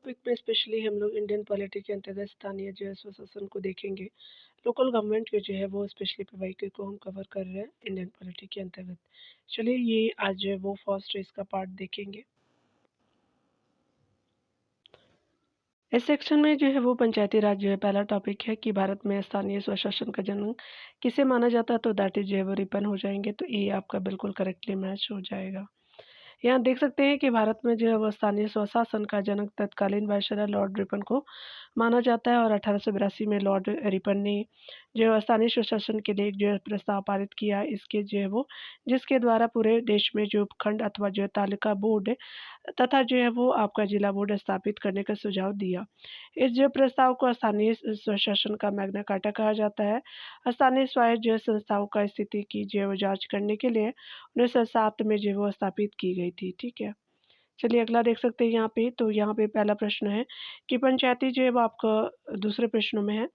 Topic में specially हम लोग इंडियन पॉलिटी के अंतर्गत स्थानीय जो है स्वशासन को देखेंगे। लोकल गवर्नमेंट के जो है वो स्पेशली पीवाईक्यू को हम कवर कर रहे हैं इंडियन पॉलिटी के अंतर्गत। चलिए ये आज जो है वो फर्स्ट इसका पार्ट देखेंगे। इस सेक्शन में जो है वो पंचायती राज जो है पहला टॉपिक है कि भारत में स्थानीय स्वशासन का जन्म किसे माना जाता है, तो दैट इज जो है वो रिपन हो जाएंगे, तो ये आपका बिल्कुल करेक्टली मैच हो जाएगा। यहाँ देख सकते हैं कि भारत में जो है वो स्थानीय स्वशासन का जनक तत्कालीन वायसराय लॉर्ड रिपन को माना जाता है और 1882 में लॉर्ड रिपन ने जो है स्थानीय स्वशासन के लिए एक जो है प्रस्ताव पारित किया। इसके जो है वो जिसके द्वारा पूरे देश में जो उपखंड अथवा जो है तालुका बोर्ड तथा जो है वो आपका जिला बोर्ड स्थापित करने का सुझाव दिया। इस जो प्रस्ताव को स्थानीय स्वशासन का मैग्ना कार्टा कहा जाता है। स्थानीय स्वायत्त जो है संस्थाओं का स्थिति की जो है वो जांच करने के लिए 1907 में जो है वो स्थापित की गई थी। ठीक है, चलिए अगला देख सकते हैं यहाँ पे। तो यहाँ पे पहला प्रश्न है कि पंचायती जो है वो आपका दूसरे प्रश्नों में है,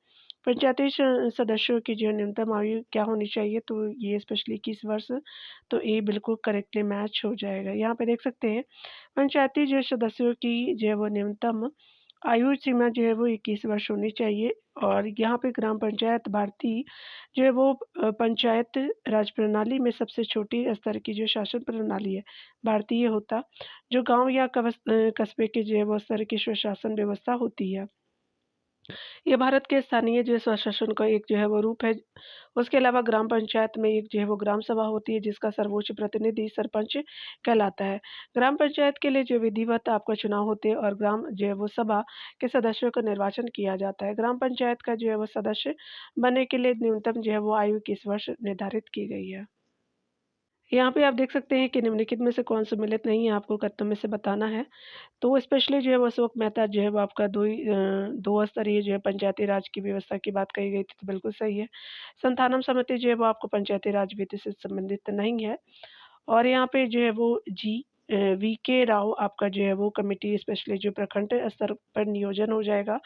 पंचायती सदस्यों की जो न्यूनतम आयु क्या होनी चाहिए, तो ये स्पेशली 21 वर्ष, तो ये बिल्कुल करेक्टली मैच हो जाएगा। यहाँ पे देख सकते हैं पंचायती जो सदस्यों की जो है वो न्यूनतम आयु सीमा जो है वो 21 वर्ष होनी चाहिए। और यहाँ पे ग्राम पंचायत भारतीय जो है वो पंचायत राज प्रणाली में सबसे छोटी स्तर की जो शासन प्रणाली है भारतीय होता, जो गांव या कस्बे के जो है वो स्तर की स्वशासन व्यवस्था होती है। ये भारत के स्थानीय जो है स्वशासन का एक जो है वो रूप है। उसके अलावा ग्राम पंचायत में एक जो है वो ग्राम सभा होती है जिसका सर्वोच्च प्रतिनिधि सरपंच कहलाता है। ग्राम पंचायत के लिए जो विधिवत आपका चुनाव होते हैं और ग्राम जो है वो सभा के सदस्यों का निर्वाचन किया जाता है। ग्राम पंचायत का जो है वो सदस्य बनने के लिए न्यूनतम जो है वो आयु 21 वर्ष निर्धारित की गई है। यहाँ पे आप देख सकते हैं कि निम्नलिखित में से कौन सम्मिलित नहीं है, आपको कर्तव्य में से बताना है। तो स्पेशली जो है वो अशोक मेहता जो है वो आपका दो स्तरीय जो है पंचायती राज की व्यवस्था की बात कही गई थी, तो बिल्कुल सही है। संथानम समिति जो है वो आपको पंचायती राज विधि से संबंधित नहीं है। और यहाँ पे जो है वो वी के राव आपका जो है वो कमेटी स्पेशली जो प्रखंड स्तर पर नियोजन हो जाएगा।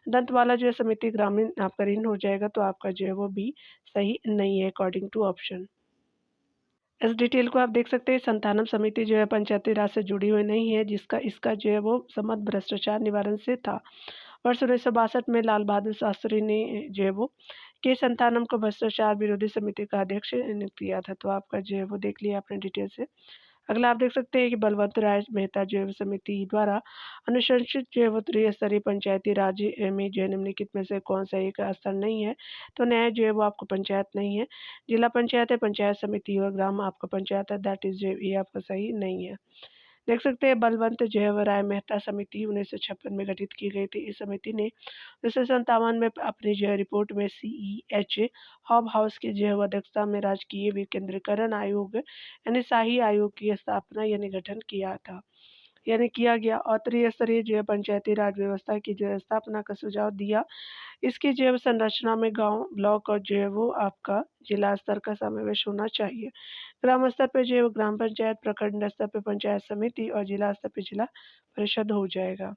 दंतवाला जो है समिति ग्रामीण आपका ऋण हो जाएगा, तो आपका जो है वो बी सही नहीं है अकॉर्डिंग टू ऑप्शन। इस डिटेल को आप देख सकते हैं, संतानम समिति जो है पंचायती राज से जुड़ी हुई नहीं है, जिसका इसका जो है वो संबंध भ्रष्टाचार निवारण से था। वर्ष 1962 में लाल बहादुर शास्त्री ने जो है वो के संतानम को भ्रष्टाचार विरोधी समिति का अध्यक्ष नियुक्त किया था, तो आपका जो है वो देख लिया आपने डिटेल से। अगला आप देख सकते हैं कि बलवंत राय मेहता जो है समिति द्वारा अनुशंसित जो है वो त्रिस्तरीय पंचायती राज में जो है निम्नलिखित में से कौन सा एक स्तर नहीं है, तो न्याय जो है वो आपको पंचायत नहीं है। जिला पंचायत है, पंचायत समिति और ग्राम आपका पंचायत है, दैट इज ये आपका सही नहीं है। देख सकते हैं बलवंत जो है वो राय मेहता समिति 1956 में गठित की गई थी। इस समिति ने 1957 में अपनी जो है रिपोर्ट में CEH हॉब हाउस की जो है वो अध्यक्षता में राजकीय विकेंद्रीकरण आयोग यानी शाही आयोग की स्थापना यानी गठन किया था, यानी किया गया। और त्रिस्तरीय जो है पंचायती राज व्यवस्था की जो है स्थापना का सुझाव दिया। इसकी जो है संरचना में गांव, ब्लॉक और जो है वो आपका जिला स्तर का समावेश होना चाहिए। ग्राम स्तर पे जो है वो ग्राम पंचायत, प्रखंड स्तर पे पंचायत समिति और जिला स्तर पे जिला परिषद हो जाएगा।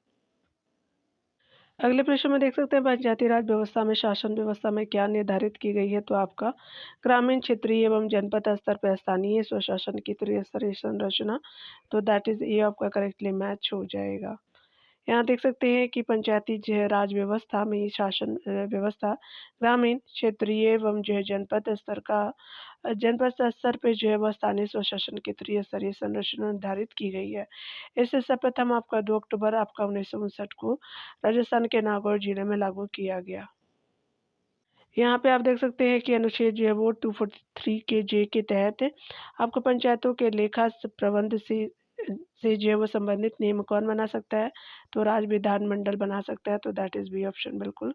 अगले प्रश्न में देख सकते हैं पंचायती राज व्यवस्था में शासन व्यवस्था में क्या निर्धारित की गई है, तो आपका ग्रामीण, क्षेत्रीय एवं जनपद स्तर पर स्थानीय स्वशासन की त्रिस्तरीय संरचना, तो दैट इज ये आपका करेक्टली मैच हो जाएगा। यहाँ देख सकते हैं कि पंचायती जो है राज व्यवस्था में शासन व्यवस्था ग्रामीण, क्षेत्रीय एवं जो है जनपद स्तर का जनपद स्तर पे जो है वह स्थानीय स्वशासन की त्रिस्तरीय संरचना निर्धारित की गई है। इसे सर्वप्रथम आपका 2 अक्टूबर आपका 1959 को राजस्थान के नागौर जिले में लागू किया गया। यहाँ पे आप देख सकते हैं कि अनुच्छेद जो है वो 243 के जे के तहत आपको पंचायतों के लेखा प्रबंध से जो है वो संबंधित नियम कौन बना सकता है, तो राज्य विधानमंडल बना सकता है, तो दैट इज बी ऑप्शन बिल्कुल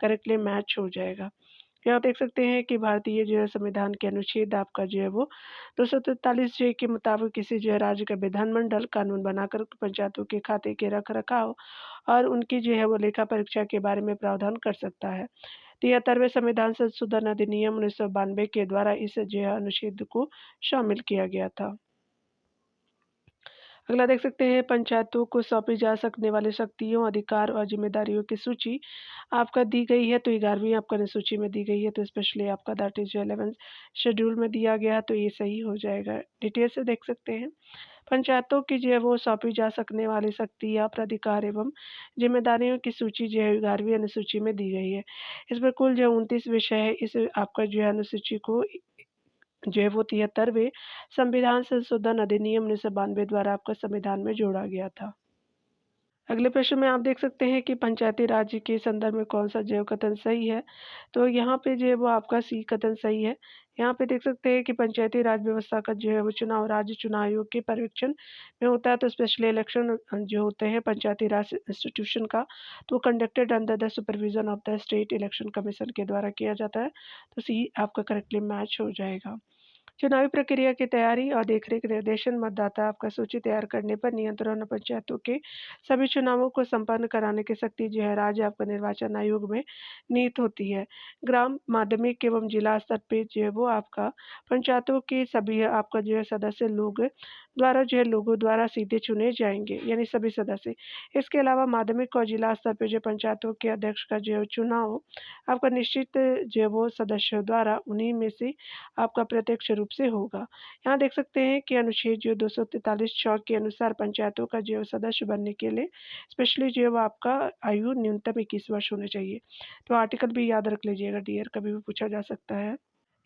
करेक्टली मैच हो जाएगा। यहाँ देख सकते हैं कि भारतीय जो है संविधान के अनुच्छेद आपका जो है वो 243 जे के मुताबिक किसी जो है राज्य का विधानमंडल कानून बनाकर पंचायतों के खाते के रख रखाव और उनकी जो है वो लेखा परीक्षा के बारे में प्रावधान कर सकता है। 73वें संविधान संशोधन अधिनियम 1992 के द्वारा इस जो है अनुच्छेद को शामिल किया गया था। अगला देख सकते हैं पंचायतों को सौंपी जा सकने वाली शक्तियों, अधिकार और ज़िम्मेदारियों की सूची आपका दी गई है, तो 11वीं आपका अनुसूची में दी गई है, तो स्पेशली आपका दैट इज़ जो 11th शेड्यूल में दिया गया, तो ये सही हो जाएगा। डिटेल से देख सकते हैं। पंचायतों की जो है वो सौंपी जा सकने वाली शक्तियाँ, प्राधिकार एवं ज़िम्मेदारियों की सूची जो है 11वीं अनुसूची में दी गई है। इसमें कुल जो 29 विषय है, इस आपका जो है अनुसूची को जो है वो 73वें संविधान संशोधन अधिनियम 1992 द्वारा आपका संविधान में जोड़ा गया था। अगले प्रश्न में आप देख सकते हैं कि पंचायती राज के संदर्भ में कौन-सा जो कथन सही है। तो यहाँ पे जो है वो आपका सी कथन सही है। यहाँ पे देख सकते हैं कि पंचायती राज व्यवस्था का जो है वो चुनाव राज्य चुनाव आयोग के पर्यवेक्षण में होता है, तो स्पेशली इलेक्शन जो होते हैं पंचायती राज इंस्टीट्यूशन का, तो conducted under the supervision of the state election commission के द्वारा किया जाता है। तो सी आपका करेक्टली मैच हो जाएगा। चुनावी प्रक्रिया की तैयारी और देखरेख निर्देशन मतदाता आपका सूची तैयार करने पर नियंत्रण और पंचायतों के सभी चुनावों को संपन्न कराने की शक्ति जो है राज्य आपका निर्वाचन आयोग में निहित होती है। ग्राम माध्यमिक एवं जिला स्तर पे जो है वो आपका पंचायतों के सभी आपका जो है सदस्य लोग द्वारा जो है लोगों द्वारा सीधे चुने जाएंगे, यानी सभी सदस्य। इसके अलावा माध्यमिक और जिला स्तर पे जो पंचायतों के अध्यक्ष का जो है चुनाव आपका निश्चित जो है वो सदस्यों द्वारा उन्हीं में से आपका प्रत्यक्ष रूप से होगा। यहाँ देख सकते हैं कि अनुच्छेद जो 243 के अनुसार पंचायतों का जो सदस्य बनने के लिए स्पेशली जो है वो आपका आयु न्यूनतम 21 वर्ष होनी चाहिए। तो आर्टिकल भी याद रख लीजिएगा डियर, कभी भी पूछा जा सकता है।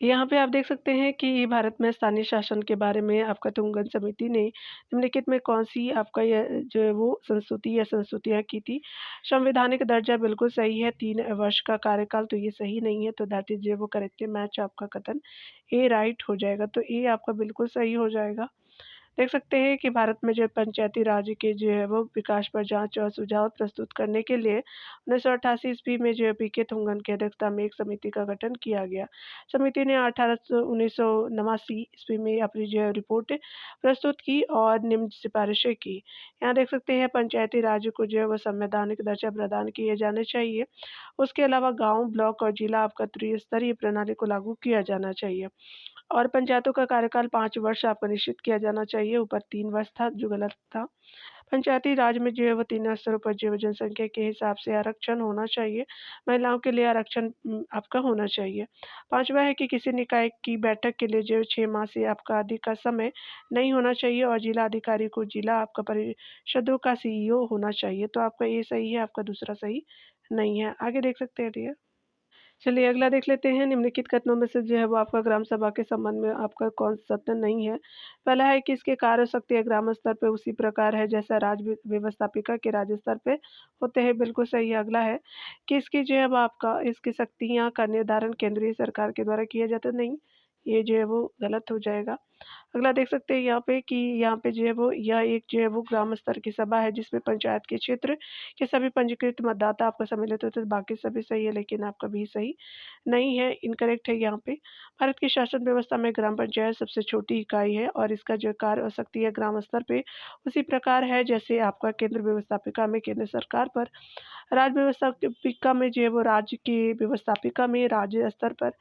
यहाँ पे आप देख सकते हैं कि भारत में स्थानीय शासन के बारे में आपका तुंगन समिति ने निम्नलिखित में कौन-सी आपका यह जो है वो संस्तुति या संस्तुतियाँ की थी। संवैधानिक दर्जा बिल्कुल सही है, 3 वर्ष का कार्यकाल तो ये सही नहीं है, तो दैट इज़ जो है वो करेक्ट मैच आपका कथन ए राइट हो जाएगा, तो ए आपका बिल्कुल सही हो जाएगा। देख सकते हैं कि भारत में जो पंचायती राज के जो है वो विकास पर जांच और सुझाव प्रस्तुत करने के लिए 1988 ईस्वी में जो है पीके थुंगन की अध्यक्षता में एक समिति का गठन किया गया। समिति ने 1989 ईस्वी में अपनी जो है रिपोर्ट प्रस्तुत की और निम्न सिफारिशें की। यहाँ देख सकते हैं पंचायती राज को जो है वो संवैधानिक दर्जा प्रदान किए जाने चाहिए। उसके अलावा गांव, ब्लॉक और जिला आपका त्रिस्तरीय प्रणाली को लागू किया जाना चाहिए। और पंचायतों का कार्यकाल 5 वर्ष आपको निश्चित किया जाना चाहिए, ऊपर 3 वर्ष था जो गलत था। पंचायती राज में जो है वो 3 स्तरों पर जो है जनसंख्या के हिसाब से आरक्षण होना चाहिए। महिलाओं के लिए आरक्षण आपका होना चाहिए। 5वां है कि किसी निकाय की बैठक के लिए जो है 6 माह से आपका अधिक का समय नहीं होना चाहिए और जिला अधिकारी को जिला आपका परिषदों का सीईओ होना चाहिए। तो आपका ये सही है, आपका दूसरा सही नहीं है। आगे देख सकते हैं डियर। चलिए अगला देख लेते हैं, निम्नलिखित कथनों में से जो है वो आपका ग्राम सभा के संबंध में आपका कौन सा तथ्य नहीं है। पहला है कि इसके कार्य शक्ति ग्राम स्तर पे उसी प्रकार है जैसा राज्य व्यवस्थापिका के राज्य स्तर पे होते हैं, बिल्कुल सही है। अगला है कि इसकी जो है वो आपका इसकी शक्तियाँ का निर्धारण केंद्रीय सरकार के द्वारा किया जाता नहीं, ये जो है वो गलत हो जाएगा। अगला देख सकते हैं यहाँ पे कि यहाँ पे जो है वो यह एक जो है वो ग्राम स्तर की सभा है जिसमें पंचायत के क्षेत्र के सभी पंजीकृत मतदाता आपका सम्मिलित होते हैं, बाकी सभी सही है लेकिन आपका भी सही नहीं है, इनकरेक्ट है यहाँ पे। भारत की शासन व्यवस्था में ग्राम पंचायत सबसे छोटी इकाई है और इसका जो कार्य और शक्ति है ग्राम स्तर पे उसी प्रकार है जैसे आपका केंद्र व्यवस्थापिका में केंद्र सरकार पर, राज्य व्यवस्थापिका में जो है वो राज्य की व्यवस्थापिका में राज्य स्तर पर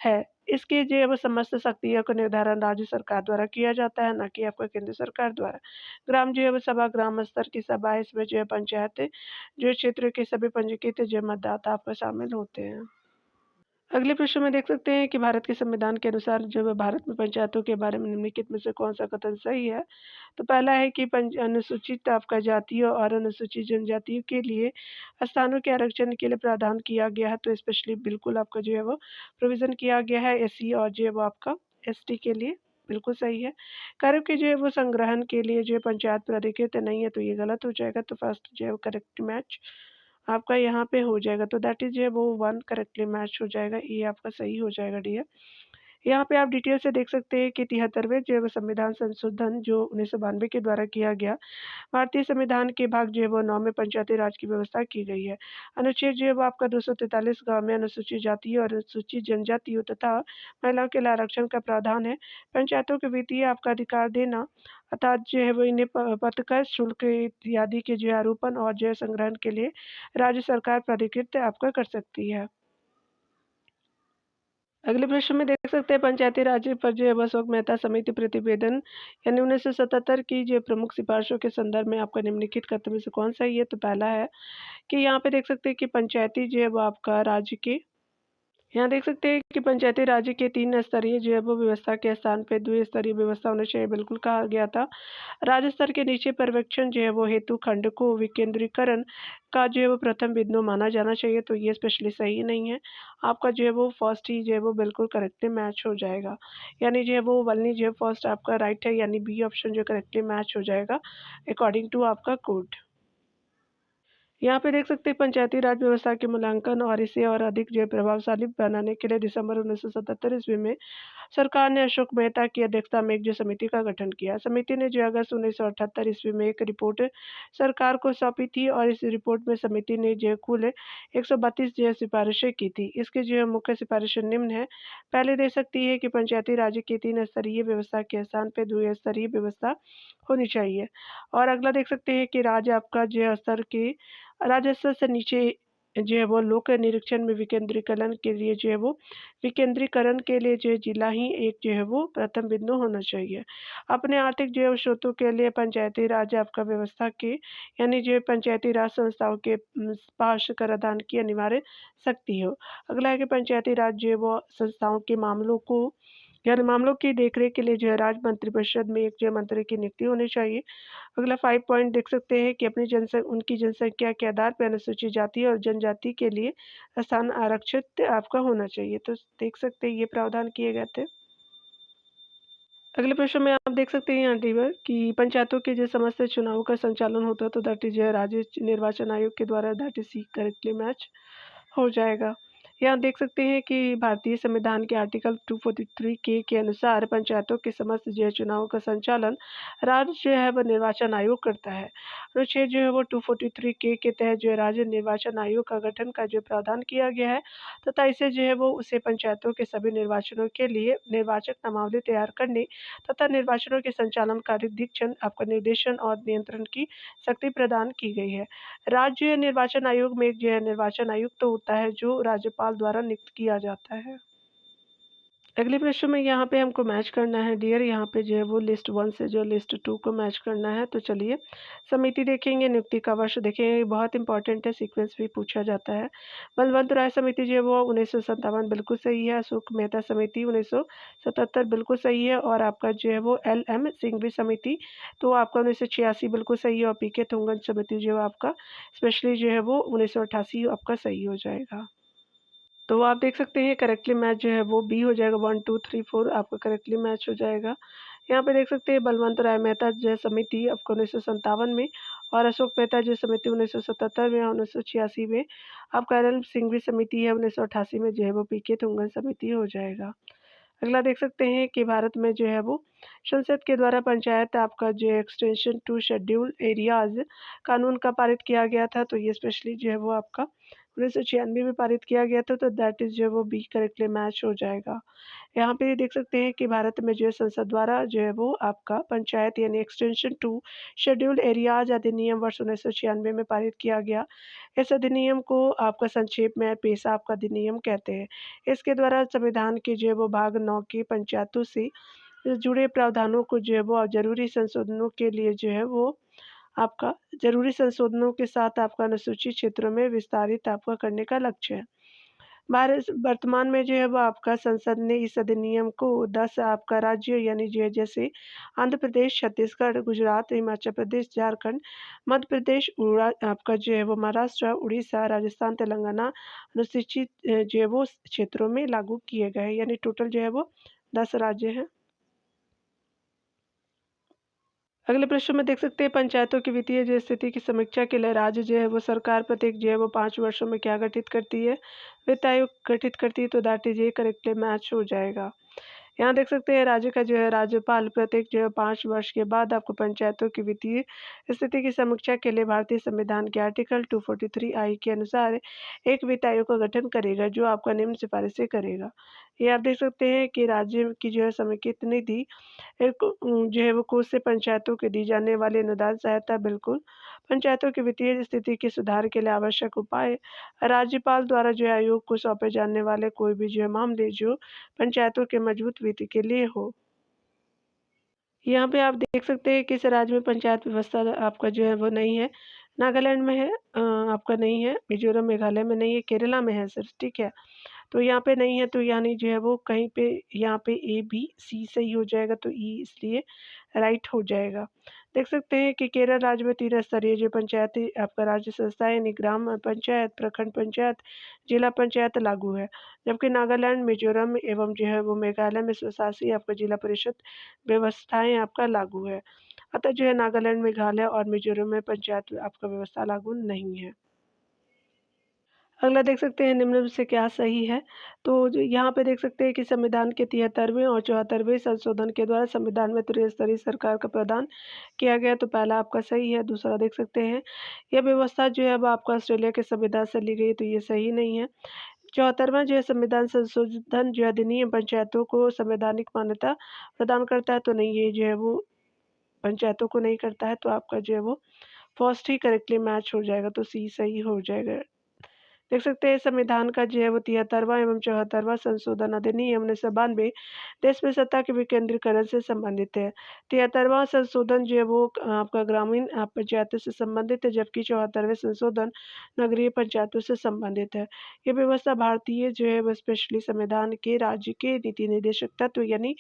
है। इसकी जो है वो समस्त शक्तियों का निर्धारण राज्य सरकार द्वारा किया जाता है, ना कि आपका केंद्र सरकार द्वारा। ग्राम जो है वो सभा ग्राम स्तर की सभा है, इसमें जो है पंचायत जो क्षेत्र के सभी पंजीकृत जो मतदाता आपका शामिल होते हैं। अगले प्रश्न में देख सकते हैं कि भारत के संविधान के अनुसार जो है भारत में पंचायतों के बारे में निम्नलिखित में से कौन-सा कथन सही है? तो पहला है कि अनुसूचित आपका जातियों और अनुसूचित जनजातियों के लिए स्थानों के आरक्षण के लिए प्रावधान किया गया है, तो स्पेशली बिल्कुल आपका जो है वो प्रोविज़न किया गया है एससी और जो है वो आपका एसटी के लिए, बिल्कुल सही है। कार्यों के जो है वो संग्रहण के लिए जो है पंचायत प्राधिकृत नहीं है, तो ये गलत हो जाएगा, तो फर्स्ट जो है वो करेक्ट मैच आपका यहाँ पे हो जाएगा, तो दैट इज़ जो है वो 1 करेक्टली मैच हो जाएगा, ये आपका सही हो जाएगा डियर। यहाँ पे आप डिटेल से देख सकते हैं कि 73वें जो है वो संविधान संशोधन जो 1992 के द्वारा किया गया, भारतीय संविधान के भाग जो है वो 9 में पंचायती राज की व्यवस्था की गई है। अनुच्छेद जो है वो आपका 243 गाँव में अनुसूचित जाति और अनुसूचित जनजातियों तथा महिलाओं के लिए आरक्षण का प्रावधान है। पंचायतों के वित्तीय आपका अधिकार देना अर्थात जो है वो इन्हें पद कर शुल्क इत्यादि के जो है आरोपण और जो है संग्रहण के लिए राज्य सरकार प्राधिकृत आपका कर सकती है। अगले प्रश्न में देख सकते हैं पंचायती राज पर जो है अशोक मेहता समिति प्रतिवेदन यानी 1977 की जो प्रमुख सिफारिशों के संदर्भ में आपका निम्नलिखित कथन में से कौन सा ही है? तो पहला है कि यहाँ पे देख सकते हैं कि पंचायती जो है वो आपका राज्य के यहाँ देख सकते हैं कि पंचायती राज्य के 3 स्तरीय जो है वो व्यवस्था के स्थान पे द्विस्तरीय व्यवस्था होना चाहिए, बिल्कुल कहा गया था। राज्य स्तर के नीचे पर्यवेक्षण जो है वो हेतु खंड को विकेंद्रीकरण का जो है वो प्रथम बिंदु माना जाना चाहिए, तो ये स्पेशली सही नहीं है। आपका जो है वो फर्स्ट ही जो है वो बिल्कुल करेक्टली मैच हो जाएगा। यानी जो है वो वनली जो है फर्स्ट आपका राइट है, यानी बी ऑप्शन जो करेक्टली मैच हो जाएगा अकॉर्डिंग टू आपका कोड। यहाँ पे देख सकते हैं पंचायती राज व्यवस्था के मूल्यांकन और इसे और अधिक जो है प्रभावशाली बनाने के लिए दिसंबर 1977 ईस्वी में सरकार ने अशोक मेहता की अध्यक्षता में एक जो समिति का गठन किया। समिति ने जो अगस्त 1978 ईस्वी में एक रिपोर्ट सरकार को सौंपी थी और इस रिपोर्ट में समिति ने जो कुल 132 जो है सिफारिशें की थी। इसकी जो है मुख्य सिफारिशें निम्न है। पहले दे सकती है कि पंचायती राज की 3 स्तरीय व्यवस्था के स्थान पर द्विस्तरीय व्यवस्था होनी चाहिए। और अगला देख सकते हैं कि राज्य आपका जो है स्तर के राज्य से नीचे जो है वो लोक निरीक्षण में विकेंद्रीकरण के लिए जो है वो विकेंद्रीकरण के लिए जो है जिला ही एक जो है वो प्रथम बिंदु होना चाहिए। अपने आर्थिक जो है स्रोतों के लिए पंचायती राज आपका व्यवस्था के यानी जो है पंचायती राज संस्थाओं के पास कराधान की अनिवार्य शक्ति हो। अगला है कि पंचायती राज जो है वो संस्थाओं के मामलों को यानी मामलों की देखरेख के लिए जो है राज्य मंत्रिपरिषद में एक जो है मंत्री की नियुक्ति होनी चाहिए। अगला 5 पॉइंट देख सकते हैं कि अपनी उनकी जनसंख्या के आधार पर अनुसूचित जाति और जनजाति के लिए स्थान आरक्षित आपका होना चाहिए। तो देख सकते हैं ये प्रावधान किए गए थे। अगले प्रश्न में आप देख सकते हैं यहाँ टीवर कि पंचायतों के जो समस्त चुनावों का संचालन होता है तो दैट इज राज्य निर्वाचन आयोग के द्वारा, that is see correctly match हो जाएगा। यहाँ देख सकते हैं कि भारतीय संविधान के आर्टिकल 243 के अनुसार पंचायतों के समस्त जो है चुनावों का संचालन राज्य जो है वह निर्वाचन आयोग करता है। अनुच्छेद जो है वो 243 के तहत जो है राज्य निर्वाचन आयोग का गठन का जो प्रावधान किया गया है तथा इसे जो है वो उसे पंचायतों के सभी निर्वाचनों के लिए निर्वाचक नामावली तैयार करने तथा निर्वाचनों के संचालन का अधिक्षण आपका निर्देशन और नियंत्रण की शक्ति प्रदान की गई है। राज्य निर्वाचन आयोग में एक जो है निर्वाचन आयुक्त तो होता है जो राज्यपाल द्वारा नियुक्त किया जाता है। अगले प्रश्न में यहाँ पे हमको मैच करना है डियर, यहाँ पे जो है वो लिस्ट 1 से जो लिस्ट 2 को मैच करना है। तो चलिए समिति देखेंगे, नियुक्ति का वर्ष देखेंगे, बहुत इंपॉर्टेंट है, सीक्वेंस भी पूछा जाता है। बलवंत राय समिति जो है वो 1957 बिल्कुल सही है। अशोक मेहता समिति 1977 बिल्कुल सही है। और आपका जो है वो LM सिंघवी समिति तो आपका 1986 बिल्कुल सही है। और PK थुंगन समिति जो है आपका स्पेशली जो है वो 1988 आपका सही हो जाएगा। तो आप देख सकते हैं करेक्टली मैच जो है वो बी हो जाएगा। 1 2 3 4 आपका करेक्टली मैच हो जाएगा। यहाँ पे देख सकते हैं बलवंत राय मेहता जो है समिति आपको 1957 में और अशोक मेहता जो समिति 1977 में और 1986 में। आपका LM सिंघवी समिति है 1988 में जो है वो PK थुंगन समिति हो जाएगा। अगला देख सकते हैं कि भारत में जो है वो संसद के द्वारा पंचायत आपका जो एक्सटेंशन टू शेड्यूल्ड एरियाज कानून का पारित किया गया था। तो ये स्पेशली जो है वो आपका 1996 में पारित किया गया था। तो दैट इज जो है वो बी करेक्टली मैच हो जाएगा। यहाँ पे देख सकते हैं कि भारत में जो है संसद द्वारा जो है वो आपका पंचायत यानी एक्सटेंशन टू शेड्यूल्ड एरियाज अधिनियम वर्ष 1996 में पारित किया गया। इस अधिनियम को आपका संक्षेप में पेशा आपका अधिनियम कहते हैं। इसके द्वारा संविधान के जो है वो भाग 9 की पंचायतों से जुड़े प्रावधानों को जो है वो जरूरी संशोधनों के लिए जो है वो आपका जरूरी संशोधनों के साथ आपका अनुसूचित क्षेत्रों में विस्तारित आपका करने का लक्ष्य है। भारत वर्तमान में जो है वो आपका संसद ने इस अधिनियम को 10 आपका राज्य यानी जो है जैसे आंध्र प्रदेश, छत्तीसगढ़, गुजरात, हिमाचल प्रदेश, झारखंड, मध्य प्रदेश, आपका जो है वो महाराष्ट्र, उड़ीसा, राजस्थान, तेलंगाना अनुसूचित जो है वो क्षेत्रों में लागू किए गए हैं। यानी टोटल जो है वो 10 राज्य हैं। अगले प्रश्न में देख सकते हैं पंचायतों की वित्तीय जो स्थिति की समीक्षा के लिए राज्य जो है वो सरकार प्रत्येक जो है वो 5 वर्षों में क्या गठित करती है? वित्त आयोग गठित करती है। तो दैट इज ये करेक्टली मैच हो जाएगा। यहाँ देख सकते हैं राज्य का जो है राज्यपाल प्रत्येक जो है 5 वर्ष के बाद आपको पंचायतों की वित्तीय स्थिति की समीक्षा के लिए भारतीय संविधान के आर्टिकल 243 आई के अनुसार एक वित्त आयोग का गठन करेगा जो आपका निम्न सिफारिशें करेगा। ये आप देख सकते हैं कि राज्य की जो है समेकित निधि एक जो है वो कोष से पंचायतों को दी जाने वाली अनुदान सहायता बिल्कुल पंचायतों की वित्तीय स्थिति के सुधार के लिए आवश्यक उपाय राज्यपाल द्वारा जो है आयोग को सौंपे जाने वाले कोई भी जो है मामले जो पंचायतों के मजबूत वित्त के लिए हो। यहाँ पे आप देख सकते हैं किस राज्य में पंचायत व्यवस्था आपका जो है वो नहीं है। नागालैंड में है, आपका नहीं है, मिजोरम मेघालय में नहीं है, केरला में है सिर्फ, ठीक है। तो यहाँ पे नहीं है तो यानी जो है वो कहीं पे यहाँ पे ए बी सी सही हो जाएगा तो ई इसलिए राइट हो जाएगा। देख सकते हैं कि केरल राज्य में 3 स्तरीय जो पंचायती आपका राज्य संस्था यानी ग्राम पंचायत, प्रखंड पंचायत, जिला पंचायत लागू है। जबकि नागालैंड, मिजोरम एवं जो है वो मेघालय में स्वशासी आपका जिला परिषद व्यवस्थाएँ आपका लागू है। अतः जो है नागालैंड, मेघालय और मिजोरम में पंचायत आपका व्यवस्था लागू नहीं है। अगला देख सकते हैं निम्न में से क्या सही है? तो जो यहाँ पे देख सकते हैं कि संविधान के 73वें और 74वें संशोधन के द्वारा संविधान में त्रिस्तरीय सरकार का प्रदान किया गया, तो पहला आपका सही है। दूसरा देख सकते हैं यह व्यवस्था जो है अब आपका ऑस्ट्रेलिया के संविधान से ली गई, तो ये सही नहीं है। 74वां जो है संविधान संशोधन जो अधिनियम पंचायतों को संवैधानिक मान्यता प्रदान करता है, तो नहीं, ये जो है वो पंचायतों को नहीं करता है, तो आपका जो है वो फर्स्ट ही करेक्टली मैच हो जाएगा, तो सी सही हो जाएगा। देख सकते हैं संविधान का जो है वो 73वां एवं 74वां संशोधन अधिनियम 1992 देश में सत्ता के विकेंद्रीकरण से संबंधित है। 73वां संशोधन जो है वो आपका ग्रामीण पंचायतों से संबंधित है, जबकि 74वें संशोधन नगरीय पंचायतों से संबंधित है। ये व्यवस्था भारतीय जो है वो स्पेशली संविधान के राज्य के नीति निर्देशक तत्व यानी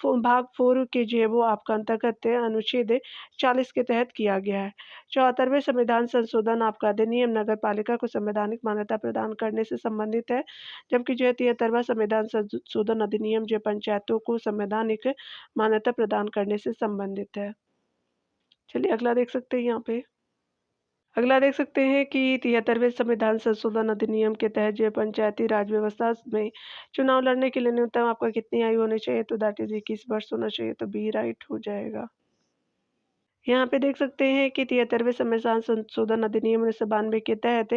भाग 4 के जो है वो आपका अंतर्गत अनुच्छेद 40 के तहत किया गया है। 74वें संविधान संशोधन आपका अधिनियम नगर पालिका को संवैधानिक मान्यता प्रदान करने से संबंधित है, जबकि जो है 73वां संविधान संशोधन अधिनियम जो पंचायतों को संवैधानिक मान्यता प्रदान करने से संबंधित है। चलिए अगला देख सकते हैं यहाँ पे। अगला देख सकते हैं कि 73वें संविधान संशोधन अधिनियम के तहत जो है पंचायती राज व्यवस्था में चुनाव लड़ने के लिए न्यूनतम आपका कितनी आयु होनी चाहिए, तो दैट इज 21 वर्ष होना चाहिए, तो बी राइट हो जाएगा। यहाँ पे देख सकते हैं कि 73वें संविधान संशोधन अधिनियम 1992 के तहत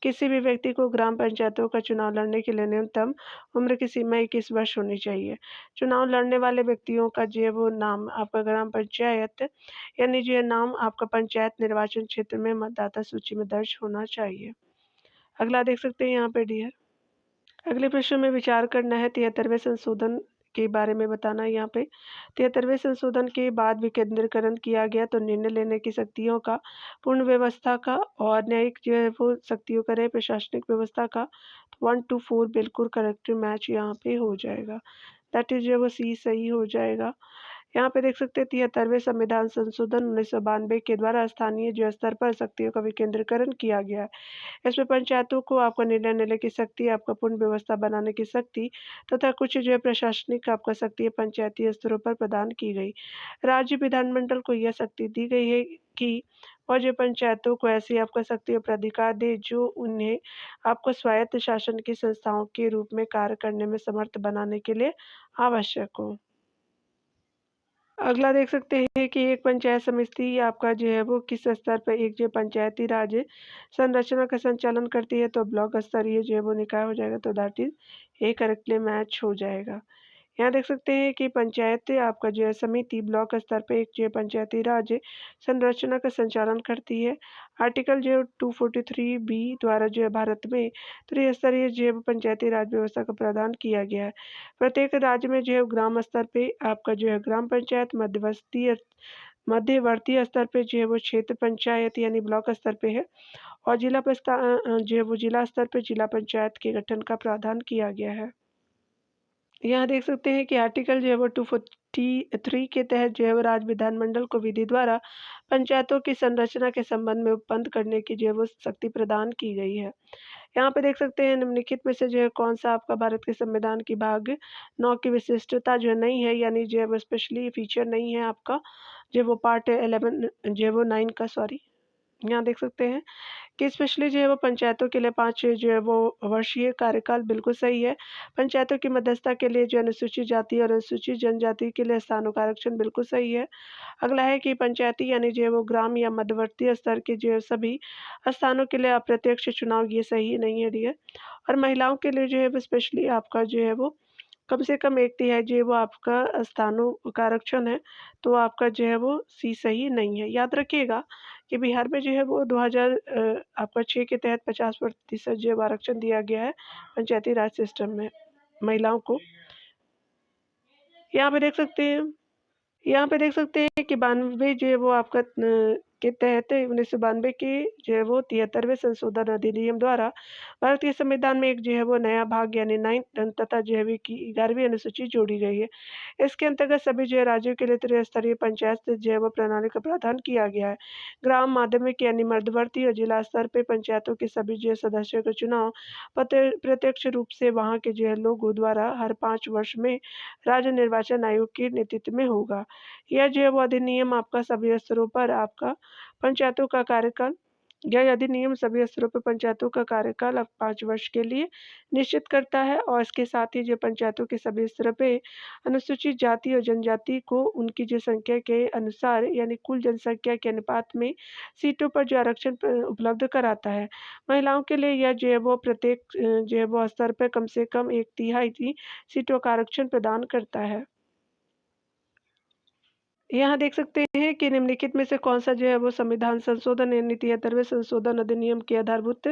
किसी भी व्यक्ति को ग्राम पंचायतों का चुनाव लड़ने के लिए न्यूनतम उम्र की सीमा 21 वर्ष होनी चाहिए। चुनाव लड़ने वाले व्यक्तियों का जो है वो नाम आपका ग्राम पंचायत यानी जो है नाम आपका पंचायत निर्वाचन क्षेत्र में मतदाता सूची में दर्ज होना चाहिए। अगला देख सकते हैं यहाँ पे डियर। अगले प्रश्न में विचार करना है 73वें संशोधन के बारे में बताना है। यहाँ पे 73वें संशोधन के बाद विकेंद्रीकरण किया गया, तो निर्णय लेने की शक्तियों का, पूर्ण व्यवस्था का और न्यायिक जो है वो शक्तियों का रहे प्रशासनिक व्यवस्था का, तो 1 to 4 बिल्कुल करेक्ट मैच यहाँ पे हो जाएगा। दैट इज जो है वो सी सही हो जाएगा। यहाँ पे देख सकते हैं 73वें संविधान संशोधन 1992 के द्वारा स्थानीय जो स्तर पर शक्तियों का विकेंद्रीकरण किया गया है। इसमें पंचायतों को आपका निर्णय लेने की शक्ति, आपका पूर्ण व्यवस्था बनाने की शक्ति तथा कुछ जो है प्रशासनिक आपका शक्ति पंचायती स्तरों पर प्रदान की गई। राज्य विधानमंडल को यह शक्ति दी गई है कि वह जो पंचायतों को ऐसी आपका शक्ति और प्राधिकार दे जो उन्हें आपको स्वायत्त शासन की संस्थाओं के रूप में कार्य करने में समर्थ बनाने के लिए आवश्यक हो। अगला देख सकते हैं कि एक पंचायत समिति आपका जो है वो किस स्तर पर एक जो पंचायती राज संरचना का संचालन करती है, तो ब्लॉक स्तरीय जो है वो निकाय हो जाएगा, तो that is a correctly match हो जाएगा। यहाँ देख सकते हैं कि पंचायत आपका जो है समिति ब्लॉक स्तर पे एक जो है पंचायती राज संरचना का संचालन करती है। आर्टिकल जो 243 बी द्वारा जो है भारत में त्रिस्तरीय जो है पंचायती राज व्यवस्था का प्रावधान किया गया है। प्रत्येक राज्य में जो है ग्राम स्तर पे आपका जो है ग्राम पंचायत, मध्यवर्ती स्तर पे जो है वो क्षेत्र पंचायत यानी ब्लॉक स्तर पे है, और जो है वो जिला स्तर पे जिला पंचायत के गठन का प्रावधान किया गया है। यहाँ देख सकते हैं कि आर्टिकल जो है वो 243 के तहत जो है वो राज्य विधानमंडल को विधि द्वारा पंचायतों की संरचना के संबंध में उपबंध करने की जो है वो शक्ति प्रदान की गई है। यहाँ पे देख सकते हैं निम्नलिखित में से जो है कौन सा आपका भारत के संविधान की भाग 9 की विशिष्टता जो है नहीं है, यानी जो है वो स्पेशली फीचर नहीं है आपका, जो वो पार्ट 11 जो है वो 9 का, सॉरी, यहाँ देख सकते हैं कि स्पेशली जो है वो पंचायतों के लिए 5 जो है वो वर्षीय कार्यकाल बिल्कुल सही है। पंचायतों की मध्यस्थता के लिए जो अनुसूचित जाति और अनुसूचित जनजाति के लिए स्थानों का आरक्षण बिल्कुल सही है। अगला है कि पंचायती यानी जो है वो ग्राम या मध्यवर्ती स्तर के जो है सभी स्थानों के लिए अप्रत्यक्ष चुनाव, ये सही नहीं है डियर। और महिलाओं के लिए जो है वो स्पेशली आपका जो है वो कम से कम 1/3 जो है वो आपका स्थानों का आरक्षण है, तो आपका जो है वो सी सही नहीं है। याद रखिएगा कि बिहार में जो है वो 2006 के तहत 50% जो है आरक्षण दिया गया है पंचायती राज सिस्टम में महिलाओं को। यहाँ पे देख सकते हैं यहाँ पे देख सकते हैं कि 92 जो है वो आपका के तहत 1992 के जो है वो 73वें संशोधन अधिनियम द्वारा भारत के संविधान में एक जो है वो नया भाग यानी 9th तथा जो है वो की 11वीं अनुसूची जोड़ी गई है। इसके अंतर्गत सभी जो है राज्यों के लिए त्रिस्तरीय पंचायत जो है वो प्रणाली का प्रावधान किया गया है। ग्राम माध्यमिक यानी मध्यवर्ती और जिला स्तर पे पंचायतों के सभी जो है सदस्यों का चुनाव प्रत्यक्ष रूप से वहाँ के जो है लोगों द्वारा हर 5 वर्ष में राज्य निर्वाचन आयोग के नेतृत्व में होगा। यह जो है वो अधिनियम आपका सभी स्तरों पर आपका पंचायतों का कार्यकाल यह अधिनियम सभी स्तरों पर पंचायतों का कार्यकाल अब 5 वर्ष के लिए निश्चित करता है और इसके साथ ही जो पंचायतों के सभी स्तर पे अनुसूचित जाति और जनजाति को उनकी जो संख्या के अनुसार यानी कुल जनसंख्या के अनुपात में सीटों पर जो आरक्षण उपलब्ध कराता है। महिलाओं के लिए यह जो है वो प्रत्येक जो है वो स्तर पर कम से कम 1/3 सीटों का आरक्षण प्रदान करता है। यहाँ देख सकते हैं कि निम्नलिखित में से कौन-सा जो है वो संविधान संशोधन यानी 73वें संशोधन अधिनियम की आधारभूत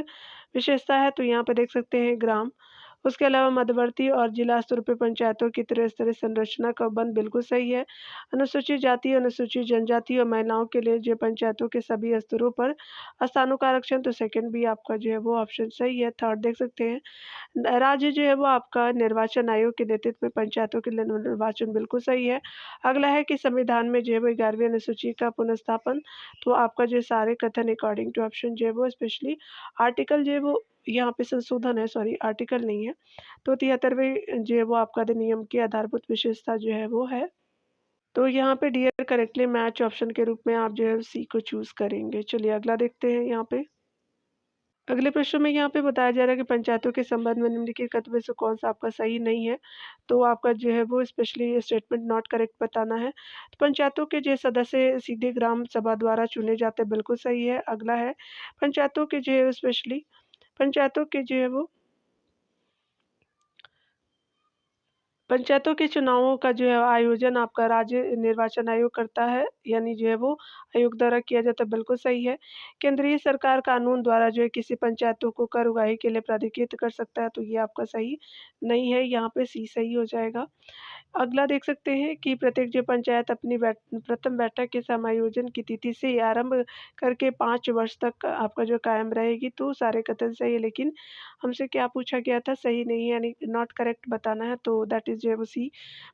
विशेषता है, तो यहाँ पे देख सकते हैं ग्राम। उसके अलावा मध्यवर्ती और जिला स्तर पे पंचायतों की त्रिस्तरीय संरचना का बंद बिल्कुल सही है। अनुसूचित जाति, अनुसूचित जनजाति और महिलाओं के लिए जो पंचायतों के सभी स्तरों पर स्थानों का आरक्षण, तो सेकंड भी आपका जो है वो ऑप्शन सही है। थर्ड देख सकते हैं राज्य जो है वो आपका निर्वाचन आयोग के नेतृत्व में पंचायतों के लिए निर्वाचन बिल्कुल सही है। अगला है कि संविधान में जो है वो 11वीं अनुसूची का पुनर्स्थापन, तो आपका जो सारे कथन अकॉर्डिंग टू ऑप्शन जो है वो स्पेशली आर्टिकल जो है वो यहाँ पे संशोधन है, सॉरी आर्टिकल नहीं है। तो 73वें जो है वो आपका अधिनियम की आधारभूत विशेषता जो है वो है। तो यहाँ पे डियर करेक्टली मैच ऑप्शन के रूप में आप जो है सी को चूज़ करेंगे। चलिए अगला देखते हैं यहाँ पे। अगले प्रश्न में यहाँ पे बताया जा रहा है कि पंचायतों के संबंध में निम्नलिखित कथनों में से कौन-सा आपका सही नहीं है। तो आपका जो है वो स्पेशली स्टेटमेंट नॉट करेक्ट बताना है। तो पंचायतों के जो सदस्य सीधे ग्राम सभा द्वारा चुने जाते हैं, बिल्कुल सही है। अगला है पंचायतों के जो है स्पेशली पंचायतों के जो है वो पंचायतों के चुनावों का जो है आयोजन आपका राज्य निर्वाचन आयोग करता है, यानी जो है वो आयोग द्वारा किया जाता है, बिल्कुल सही है। केंद्रीय सरकार कानून द्वारा जो है किसी पंचायतों को कर उगाही के लिए प्राधिकृत कर सकता है, तो ये आपका सही नहीं है, यहाँ पे सी सही हो जाएगा। अगला देख सकते हैं कि प्रत्येक जो पंचायत अपनी प्रथम बैठक के समायोजन की तिथि से आरंभ करके 5 वर्ष तक आपका जो कायम रहेगी, तो सारे कथन सही है, लेकिन हमसे क्या पूछा गया था सही नहीं है यानी नॉट करेक्ट बताना है, तो दैट इज जो है वो सी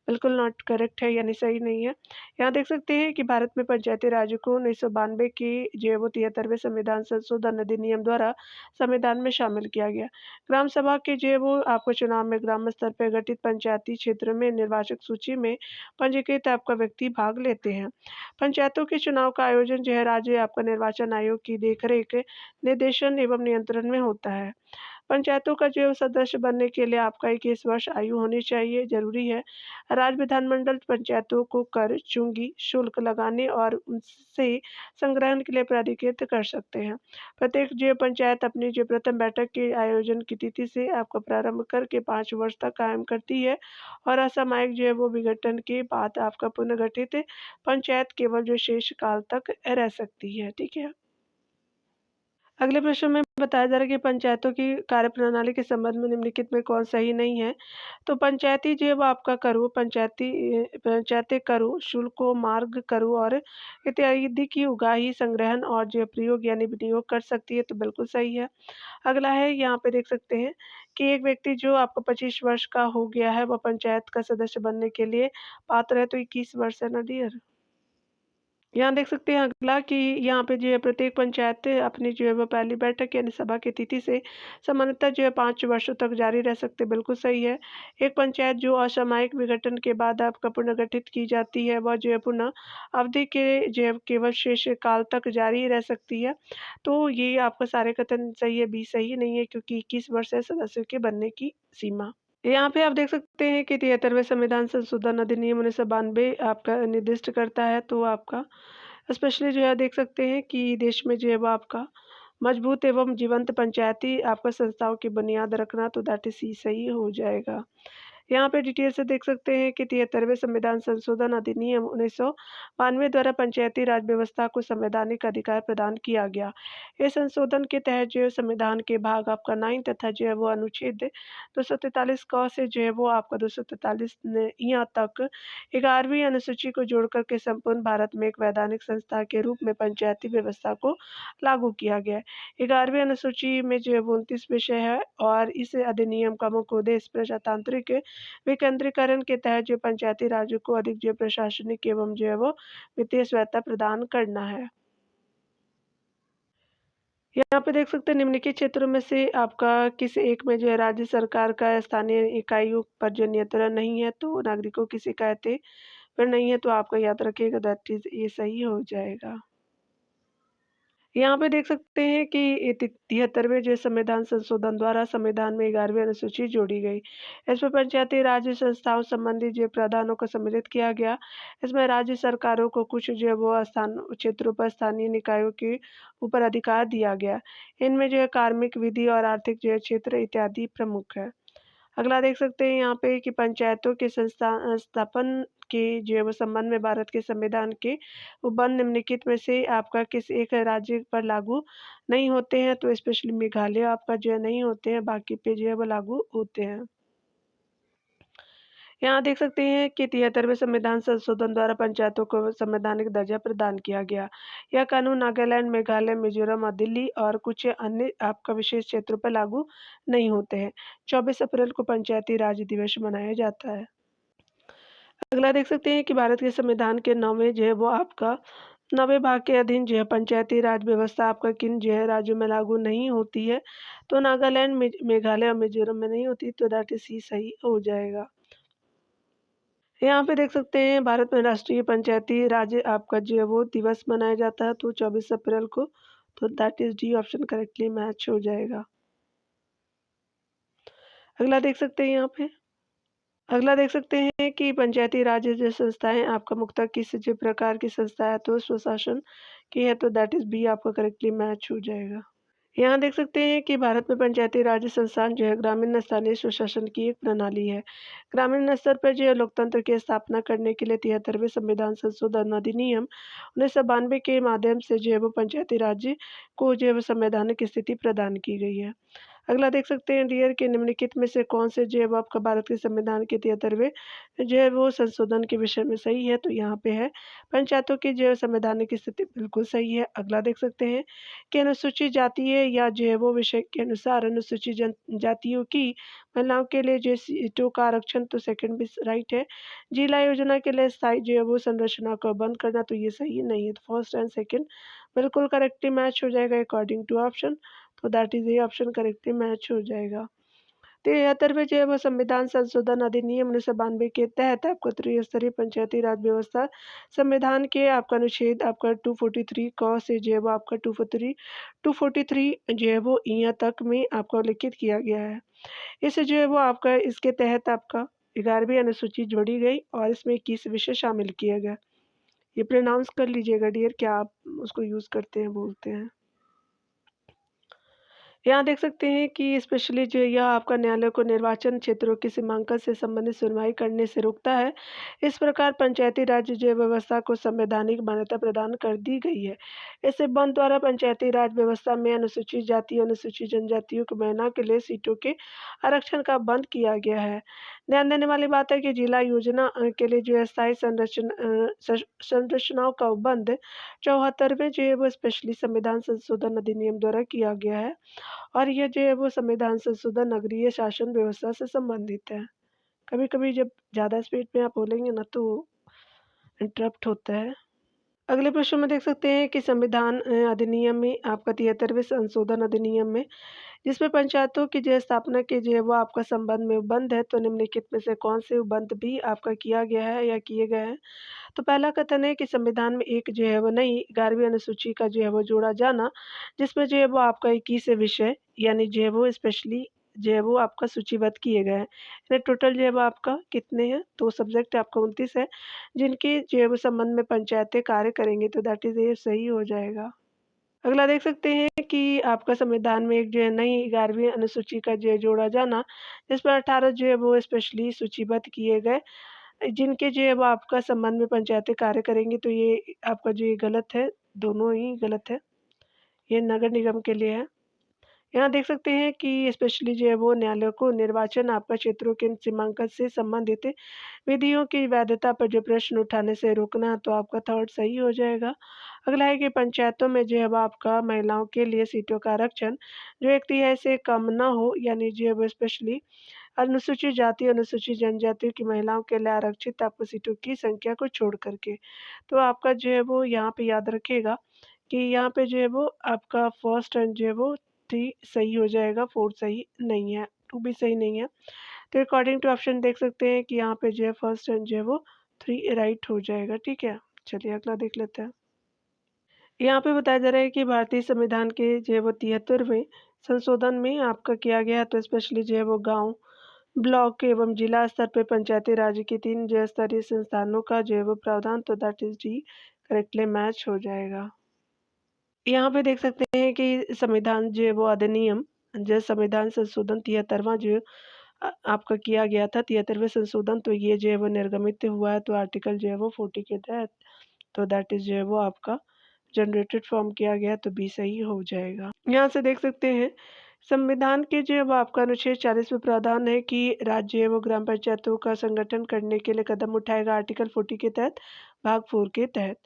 बिल्कुल नॉट करेक्ट है यानी सही नहीं है। यहाँ देख सकते हैं कि भारत में पंचायती राज को 1992 के जो है वो 73वें संविधान संशोधन अधिनियम द्वारा संविधान में शामिल किया गया। ग्राम सभा के जो है वो आपको चुनाव में ग्राम स्तर पर गठित पंचायती क्षेत्र में निर्वाचक सूची में पंजीकृत आपका व्यक्ति भाग लेते हैं। पंचायतों के चुनाव का आयोजन जो है राज्य आपका निर्वाचन आयोग की देखरेख, निर्देशन एवं नियंत्रण में होता है। पंचायतों का जो सदस्य बनने के लिए आपका 21 वर्ष आयु होनी चाहिए, ज़रूरी है। राज्य विधानमंडल पंचायतों को कर, चुंगी, शुल्क लगाने और उनसे संग्रहण के लिए प्राधिकृत कर सकते हैं। प्रत्येक जो पंचायत अपनी जो प्रथम बैठक के आयोजन की तिथि से आपका प्रारंभ करके 5 वर्ष तक कायम करती है और असामयिक जो है वो विघटन के बाद आपका पुनर्गठित पंचायत केवल जो शेष काल तक रह सकती है, ठीक है। अगले प्रश्न में बताया जा रहा है कि पंचायतों की कार्यप्रणाली के संबंध में निम्नलिखित में कौन सही नहीं है। तो पंचायती जो है वो आपका करो, पंचायतें करो, शुल्कों, मार्ग करो और इत्यादि की उगाही, संग्रहण और जो है प्रयोग यानी विनियोग कर सकती है, तो बिल्कुल सही है। अगला है यहाँ पे देख सकते हैं कि एक व्यक्ति जो आपका 25 वर्ष का हो गया है, वह पंचायत का सदस्य बनने के लिए पात्र है, तो 21 वर्ष है ना डियर। यहाँ देख सकते हैं अगला कि यहाँ पे जो है प्रत्येक पंचायत अपनी जो है वो पहली बैठक यानी सभा की तिथि से सामान्यतः जो है 5 वर्षों तक जारी रह सकते, बिल्कुल सही है। एक पंचायत जो असामयिक विघटन के बाद आपका पुनर्गठित की जाती है, वह जो है पुनः अवधि के जो है केवल शेष काल तक जारी रह सकती है, तो ये आपका सारे कथन सही है, बी सही नहीं है क्योंकि 21 वर्ष है सदस्य के बनने की सीमा। यहाँ पे आप देख सकते हैं कि 73वें संविधान संशोधन अधिनियम 1992 आपका निर्दिष्ट करता है, तो आपका स्पेशली जो है देख सकते हैं कि देश में जो है वो आपका मजबूत एवं जीवंत पंचायती आपका संस्थाओं की बुनियाद रखना, तो दैट इज सी सही हो जाएगा। यहाँ पे डिटेल से देख सकते हैं कि 73वें संविधान संशोधन अधिनियम 1992 द्वारा पंचायती राज व्यवस्था को संवैधानिक अधिकार प्रदान किया गया। इस संशोधन के तहत जो है संविधान के भाग आपका 9 तथा जो है वो अनुच्छेद 243 क से जो है वो आपका 243 यहाँ तक 11वीं अनुसूची को जोड़कर के संपूर्ण भारत में एक वैधानिक संस्था के रूप में पंचायती व्यवस्था को लागू किया गया है। 11वीं अनुसूची में जो है वो 29 विषय है और इस अधिनियम का मुख्य उद्देश्य प्रजातांत्रिक विकेंद्रीकरण के तहत जो पंचायती राज्यों को अधिक जो प्रशासनिक एवं जो है वो वित्तीय स्वायत्तता प्रदान करना है। यहाँ पे देख सकते हैं निम्नलिखित क्षेत्रों में से आपका किस एक में जो है राज्य सरकार का स्थानीय इकाइयों पर जो नियंत्रण नहीं है, तो नागरिकों की शिकायतें पर नहीं है, तो आपका याद रखिएगा दैट इज ये सही हो जाएगा। यहाँ पे देख सकते हैं कि 73वें जो संविधान संशोधन द्वारा संविधान में 11वीं अनुसूची जोड़ी गई। इसमें पंचायती राज संस्थाओं संबंधी जो प्रावधानों को सम्मिलित किया गया। इसमें राज्य सरकारों को कुछ जो है वो स्थान क्षेत्रों पर स्थानीय निकायों के ऊपर अधिकार दिया गया। इनमें जो है कार्मिक, विधि और आर्थिक जो है क्षेत्र इत्यादि प्रमुख है। अगला देख सकते हैं यहाँ पे कि पंचायतों के स्थापन के जो है वो संबंध में भारत के संविधान के उपबंध निम्नलिखित में से आपका किस एक राज्य पर लागू नहीं होते हैं, तो स्पेशली मेघालय आपका जो है नहीं होते हैं, बाकी पे जो है वो लागू होते हैं। यहाँ देख सकते हैं कि 73वें संविधान संशोधन द्वारा पंचायतों को संवैधानिक दर्जा प्रदान किया गया। यह कानून नागालैंड, मेघालय, मिजोरम और दिल्ली और कुछ अन्य आपका विशेष क्षेत्रों पर लागू नहीं होते हैं। 24 अप्रैल को पंचायती राज दिवस मनाया जाता है। अगला देख सकते हैं कि भारत के संविधान के 9वें जो है वो आपका 9वें भाग के अधीन जो है पंचायती राज व्यवस्था आपका किन जो है राज्यों में लागू नहीं होती है, तो नागालैंड, मेघालय और मिजोरम में नहीं होती, तो दैट इज सी सही हो जाएगा। यहाँ पे देख सकते हैं भारत में राष्ट्रीय पंचायती राज आपका जो है वो दिवस मनाया जाता है, तो 24 अप्रैल को, तो that is D option correctly match हो जाएगा। अगला देख सकते हैं यहाँ पे अगला देख सकते हैं कि पंचायती राज जो संस्थाएं आपका मुख्यतः किस जो प्रकार की संस्था है, तो स्वशासन की है, तो दैट इज बी आपका करेक्टली मैच हो जाएगा। यहाँ देख सकते हैं कि भारत में पंचायती राज संस्थान जो है ग्रामीण स्थानीय स्वशासन की एक प्रणाली है। ग्रामीण स्तर पर जो है लोकतंत्र की स्थापना करने के लिए 73वें संविधान संशोधन अधिनियम 1992 के माध्यम से जो है वो पंचायती राज्य को जो है वो संवैधानिक स्थिति प्रदान की गई है। अगला देख सकते हैं डियर के निम्नलिखित में से कौन से जो है वो आपका भारत के संविधान के 73वें जो है वो संशोधन के विषय में सही है, तो यहाँ पे है पंचायतों की जो है संवैधानिक स्थिति बिल्कुल सही है। अगला देख सकते हैं कि अनुसूचित जातीय या जो है वो विषय के अनुसार अनुसूचित जातियों की महिलाओं के लिए जो सीटों का आरक्षण, तो सेकंड भी राइट है। जिला योजना के लिए स्थायी जो है वो संरचना को बंद करना, तो ये सही नहीं है, तो फर्स्ट एंड सेकंड बिल्कुल करेक्टली मैच हो जाएगा अकॉर्डिंग टू ऑप्शन, तो दैट इज ये ऑप्शन करेक्टली मैच हो जाएगा। 73वें जो है वो संविधान संशोधन अधिनियम 1992 के तहत आपको त्रिस्तरीय पंचायती राज व्यवस्था संविधान के आपका अनुच्छेद आपका 243 क से जो है वो आपका 243 जो है वो यहाँ तक में आपका उल्लिखित किया गया है। इससे जो है वो आपका इसके तहत आपका 11वीं अनुसूची जोड़ी गई और इसमें 21 विषय शामिल किया गया। ये प्रोनाउंस कर लीजिएगा डियर, क्या आप उसको यूज करते हैं, बोलते हैं। यहाँ देख सकते हैं कि स्पेशली जो यह आपका न्यायालय को निर्वाचन क्षेत्रों की सीमांकन से संबंधित सुनवाई करने से रोकता है। इस प्रकार पंचायती राज जो व्यवस्था को संवैधानिक मान्यता प्रदान कर दी गई है। इस बंद द्वारा पंचायती राज व्यवस्था में अनुसूचित जाति, अनुसूचित जनजातियों की महिला के लिए सीटों के आरक्षण का बंद किया गया है। ध्यान देने वाली बात है कि जिला योजना के लिए जो स्थायी संरचनाओं का बंद 74वें जो है वो स्पेशली संविधान संशोधन अधिनियम द्वारा किया गया है और ये जो है वो संविधान संशोधन नगरीय शासन व्यवस्था से संबंधित है। कभी-कभी जब ज़्यादा स्पीड में आप बोलेंगे ना तो इंटरप्ट होता है। अगले प्रश्न में देख सकते हैं कि संविधान अधिनियम में आपका 73वें संशोधन अधिनियम में जिसमें पंचायतों की जो स्थापना की जो है वो आपका संबंध में उपबंध है, तो निम्नलिखित में से कौन से उपबंध भी आपका किया गया है या किए गए हैं। तो पहला कथन है कि संविधान में एक जो है वो नई 11वीं अनुसूची का जो है वो जोड़ा जाना, जिसमें जो है वो आपका 21 विषय यानी जो है वो स्पेशली जो है वो आपका सूचीबद्ध किए गए हैं। यानी टोटल जो है वो आपका कितने हैं, तो सब्जेक्ट आपका 29 है जिनके जो है वो संबंध में पंचायतें कार्य करेंगी, तो दैट इज ये सही हो जाएगा। अगला देख सकते हैं कि आपका संविधान में एक जो है नई 11वीं अनुसूची का जो है जोड़ा जाना, जिस पर 18 जो है वो स्पेशली सूचीबद्ध किए गए, जिनके जो है वो आपका संबंध में पंचायतें कार्य करेंगी, तो ये आपका जो ये गलत है, दोनों ही गलत है। ये नगर निगम के लिए है। यहाँ देख सकते हैं कि स्पेशली जो है वो न्यायालय को निर्वाचन आपका क्षेत्रों के सीमांकन से संबंधित विधियों की वैधता पर जो प्रश्न उठाने से रोकना, तो आपका थर्ड सही हो जाएगा। अगला है कि पंचायतों में जो है वो आपका महिलाओं के लिए सीटों का आरक्षण जो 1/3 से कम ना हो, यानी जो है वो स्पेशली अनुसूचित जाति, अनुसूचित जनजाति की महिलाओं के लिए आरक्षित आपको सीटों की संख्या को छोड़ करके। तो आपका जो है वो यहाँ पे याद रखिएगा कि यहाँ पे जो है वो आपका फर्स्ट एंड जो है वो 3 सही हो जाएगा, 4 सही नहीं है, 2 भी सही नहीं है। तो अकॉर्डिंग टू ऑप्शन देख सकते हैं कि यहाँ पे जो है फर्स्ट एंड जो है वो 3 राइट हो जाएगा, ठीक है। चलिए अगला देख लेते हैं। यहाँ पे बताया जा रहा है कि भारतीय संविधान के जो है वो 73वें संशोधन में आपका किया गया, तो स्पेशली जो है वो गाँव, ब्लॉक एवं जिला स्तर पे पंचायती राज की 3 जो है स्तरीय संस्थानों का जो है वो प्रावधान, तो that is D correctly match हो जाएगा। यहाँ पे देख सकते हैं कि संविधान जो है वो अधिनियम, जो संविधान संशोधन 73वां जो आपका किया गया था, 73वें संशोधन, तो ये जो है वो निर्गमित हुआ है, तो आर्टिकल जो है वो 40 के तहत, तो दैट इज़ जो है वो आपका जनरेटेड फॉर्म किया गया, तो बी सही हो जाएगा। यहाँ से देख सकते हैं संविधान के जो है वो आपका अनुच्छेद 40 में प्रावधान है कि राज्य है वो ग्राम पंचायतों का संगठन करने के लिए कदम उठाएगा, आर्टिकल 40 के तहत, भाग 4 के तहत,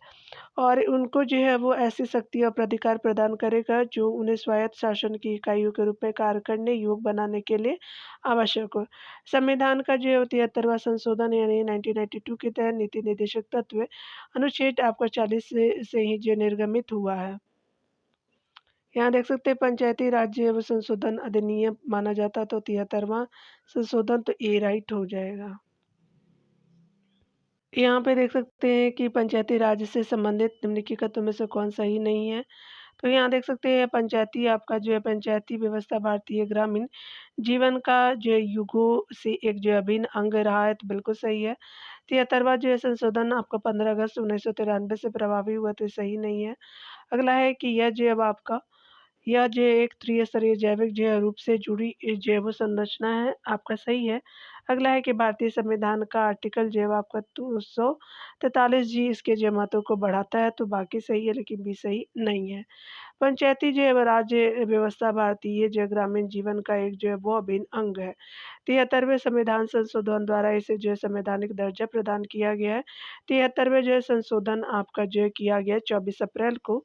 और उनको जो है वो ऐसी शक्ति और प्राधिकार प्रदान करेगा जो उन्हें स्वायत्त शासन की इकाइयों के रूप में कार्य करने योग्य बनाने के लिए आवश्यक हो। संविधान का जो है 73वां संशोधन यानी 1992 के तहत नीति निर्देशक तत्व अनुच्छेद आपका 40 से ही जो निर्गमित हुआ है। यहाँ देख सकते हैं पंचायती राज्य एवं संशोधन अधिनियम माना जाता, तो 73वां संशोधन, तो ए राइट हो जाएगा। यहाँ पे देख सकते हैं कि पंचायती राज से संबंधित निम्नलिखित में से कौन सही नहीं है। तो यहाँ देख सकते हैं पंचायती आपका जो है पंचायती व्यवस्था भारतीय ग्रामीण जीवन का जो है युगों से एक जो अभिन्न अंग रहा है, तो बिल्कुल सही है। 73वां जो है संशोधन आपका 15 अगस्त 1993 से प्रभावी हुआ, तो सही नहीं है। अगला है कि यह जो अब आपका यह जो एक त्रिस्तरीय जैविक जो है रूप से जुड़ी जैव संरचना है, आपका सही है। अगला है कि भारतीय संविधान का आर्टिकल जो है आपका 243 जी इसके जो महत्व को बढ़ाता है, तो बाकी सही है, लेकिन बी सही नहीं है। पंचायती जो है वो राज्य व्यवस्था भारतीय जो है ग्रामीण जीवन का एक जो है वो अभिन्न अंग है। 73वें संविधान संशोधन द्वारा इसे जो है संवैधानिक दर्जा प्रदान किया गया है। 73वें जो है संशोधन आपका जो है किया गया 24 अप्रैल को।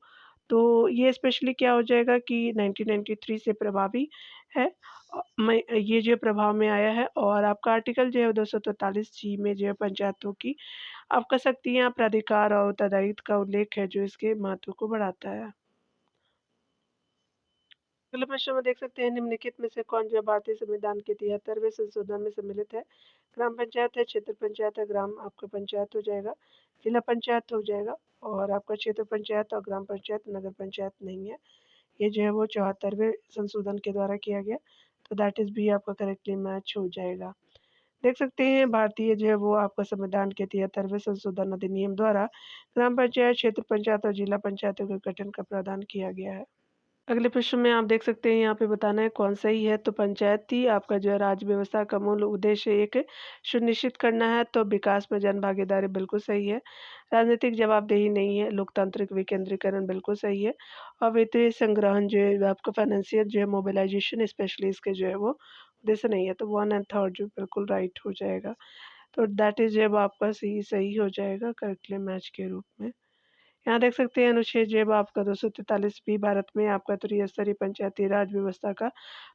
तो ये स्पेशली क्या हो जाएगा कि 1993 से प्रभावी है। मैं ये जो प्रभाव में आया है, और आपका आर्टिकल जो है 243 जी में जो है पंचायतों की आपका शक्तियाँ, प्राधिकार और उत्तरदायित्व का उल्लेख है, जो इसके महत्व को बढ़ाता है। अगले प्रश्न में देख सकते हैं निम्नलिखित में से कौन जो है भारतीय संविधान के 73वें संशोधन में सम्मिलित है। ग्राम पंचायत है, क्षेत्र पंचायत है, ग्राम आपका पंचायत हो जाएगा, जिला पंचायत हो जाएगा, और आपका क्षेत्र पंचायत और ग्राम पंचायत, नगर पंचायत नहीं है। ये जो है वो 74वें संशोधन के द्वारा किया गया, तो दैट इज भी आपका करेक्टली मैच हो जाएगा। देख सकते हैं भारतीय जो है वो आपका संविधान के 73वें संशोधन अधिनियम द्वारा ग्राम पंचायत, क्षेत्र पंचायत और जिला पंचायतों के गठन का प्रावधान किया गया है। अगले प्रश्न में आप देख सकते हैं यहाँ पे बताना है कौन सही है। तो पंचायती आपका जो है राज्य व्यवस्था का मूल उद्देश्य एक सुनिश्चित करना है, तो विकास में जन भागीदारी बिल्कुल सही है। राजनीतिक जवाबदेही नहीं है। लोकतांत्रिक विकेंद्रीकरण बिल्कुल सही है। और वित्तीय संग्रहण जो है आपका फाइनेंशियल जो है मोबिलाइजेशन स्पेशली इसके जो है वो उद्देश्य नहीं है, तो 1 एंड 3 जो बिल्कुल राइट हो जाएगा। तो दैट इज जब आपका सही सही हो जाएगा करेक्टली मैच के रूप में। यहाँ देख सकते हैं अनुच्छेद जेब आपका 243 भी भारत में आपका त्रिस्तरीय पंचायती राज व्यवस्था का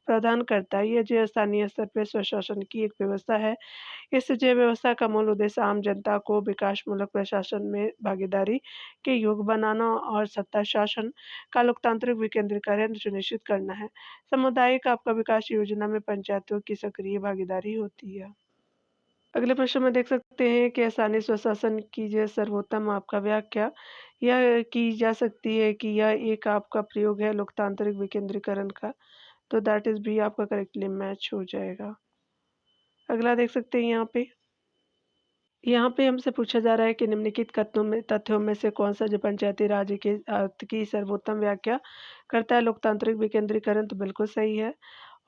प्रावधान करता है। ये जो स्थानीय स्तर पर स्वशासन की एक व्यवस्था है। इस जो व्यवस्था का मूल उद्देश्य आम जनता को विकासमूलक प्रशासन में भागीदारी के योग्य बनाना और सत्ता शासन का लोकतांत्रिक विकेंद्रीकरण सुनिश्चित करना है। सामुदायिक आपका विकास योजना में पंचायतों की सक्रिय भागीदारी होती है। अगले प्रश्न में देख सकते हैं कि स्थानीय स्वशासन की जो सर्वोत्तम आपका व्याख्या यह की जा सकती है कि यह एक आपका प्रयोग है लोकतांत्रिक विकेंद्रीकरण का, तो दैट इज भी आपका करेक्टली मैच हो जाएगा। अगला देख सकते हैं यहाँ पे यहाँ पे हमसे पूछा जा रहा है कि निम्नलिखित तथ्यों में से कौन-सा जो पंचायती राज के अर्थ की सर्वोत्तम व्याख्या करता है? लोकतांत्रिक विकेंद्रीकरण तो बिल्कुल सही है।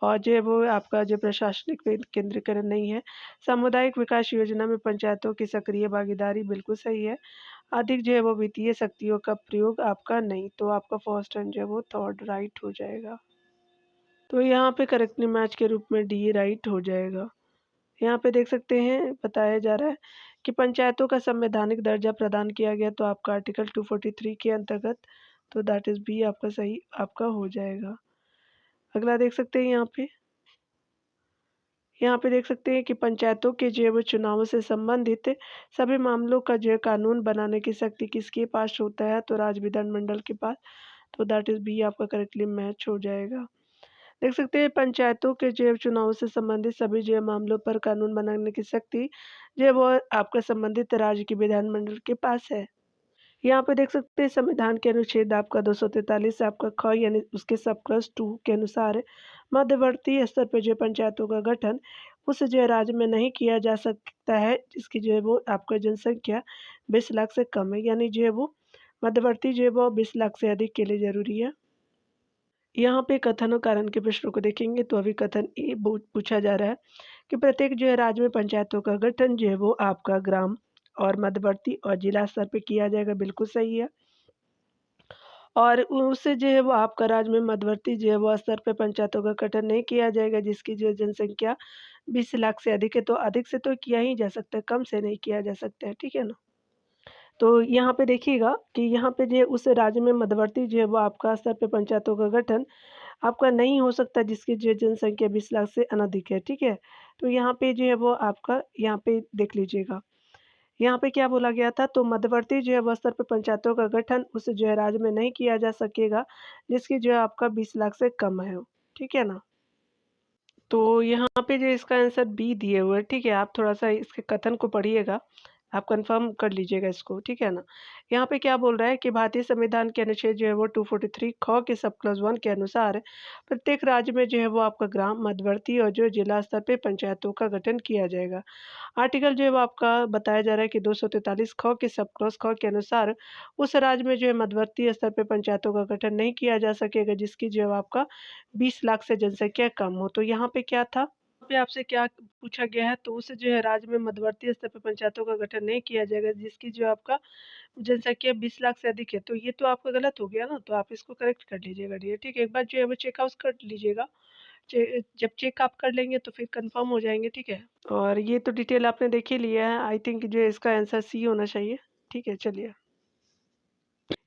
और जो है वो आपका जो प्रशासनिक विकेंद्रीकरण नहीं है। सामुदायिक विकास योजना में पंचायतों की सक्रिय भागीदारी बिल्कुल सही है। अधिक जो है वो वित्तीय शक्तियों का प्रयोग आपका नहीं, तो आपका फर्स्ट एंड जो है वो थर्ड राइट हो जाएगा। तो यहाँ पे करेक्टली मैच के रूप में डी राइट हो जाएगा। यहाँ पे देख सकते हैं बताया जा रहा है कि पंचायतों का संवैधानिक दर्जा प्रदान किया गया, तो आपका आर्टिकल 243 के अंतर्गत, तो दैट इज़ बी आपका सही आपका हो जाएगा। अगला देख सकते हैं यहाँ पे देख सकते हैं कि पंचायतों के जो है वो चुनावों से संबंधित सभी मामलों का जो है कानून बनाने की शक्ति किसके पास होता है? तो राज्य विधानमंडल के पास, तो दैट इज़ बी आपका करेक्टली मैच हो जाएगा। देख सकते हैं पंचायतों के जो है चुनाव से संबंधित सभी जो है मामलों पर कानून बनाने की शक्ति जो है वो आपका संबंधित राज्य के विधानमंडल के पास है। यहाँ पे देख सकते हैं संविधान के अनुच्छेद आपका 243 आपका ख यानी उसके सब क्लॉज 2 के अनुसार मध्यवर्ती स्तर पे जो पंचायतों का गठन उस जो है राज्य में नहीं किया जा सकता है जिसकी जो है वो आपका जनसंख्या 20 लाख से कम है, यानी जो है वो मध्यवर्ती जो है वो 20 लाख से अधिक के लिए ज़रूरी है। यहाँ पे कथन और कारण के प्रश्नों को देखेंगे तो अभी कथन ए पूछा जा रहा है कि प्रत्येक जो है राज्य में पंचायतों का गठन जो है वो आपका ग्राम और मध्यवर्ती और जिला स्तर पे किया जाएगा, बिल्कुल सही है। और उससे जो है वो आपका राज्य में मध्यवर्ती जो है वो स्तर पे पंचायतों का गठन नहीं किया जाएगा जिसकी जो जनसंख्या 20 लाख से अधिक है, तो अधिक से तो किया ही जा सकता है, कम से नहीं किया जा सकता है, ठीक है ना? तो यहाँ पे देखिएगा कि यहाँ पे जो है उस राज्य में मध्यवर्ती जो है वो आपका स्तर पे पंचायतों का गठन आपका नहीं हो सकता जिसकी जो जनसंख्या 20 लाख से अनधिक है, ठीक है? तो यहाँ पे जो है वो आपका यहाँ पे देख लीजिएगा। यहाँ पे क्या बोला गया था, तो मध्यवर्ती जो है वो स्तर पे पंचायतों का गठन उस जो है राज्य में नहीं किया जा सकेगा, जिसकी जो है आपका 20 लाख से कम है, ठीक है ना? तो यहाँ पे जो इसका आंसर बी दिए हुए हैं, ठीक है? आप थोड़ा-सा इसके कथन को पढ़िएगा, आप कन्फर्म कर लीजिएगा इसको, ठीक है ना? यहाँ पे क्या बोल रहा है कि भारतीय संविधान के अनुच्छेद जो है वो 243 ख के सब क्लॉज़ 1 के अनुसार प्रत्येक राज्य में जो है वो आपका ग्राम, मध्यवर्ती और जो जिला स्तर पे पंचायतों का गठन किया जाएगा। आर्टिकल जो है वो आपका बताया जा रहा है कि 243 ख के सब क्लॉज़ ख के अनुसार उस राज्य में जो है मध्यवर्ती स्तर पे पंचायतों का गठन नहीं किया जा सकेगा जिसकी जो है आपका 20 लाख से जनसंख्या कम हो। तो यहाँ पे क्या था? पे आपसे क्या पूछा गया है, तो उस जो है राज्य में मध्यवर्ती स्तर पे पंचायतों का गठन नहीं किया जाएगा जिसकी जो आपका जनसंख्या 20 लाख से अधिक है। तो ये तो आपका गलत हो गया ना, तो आप इसको करेक्ट कर लीजिएगा डियर, ठीक है? एक बार जो है वो चेक आउट कर लीजिएगा। जब चेक आप कर लेंगे तो फिर कंफर्म हो जाएँगे, ठीक है? और ये तो डिटेल आपने देख ही लिया है। आई थिंक जो है इसका आंसर सी होना चाहिए। ठीक है, चलिए।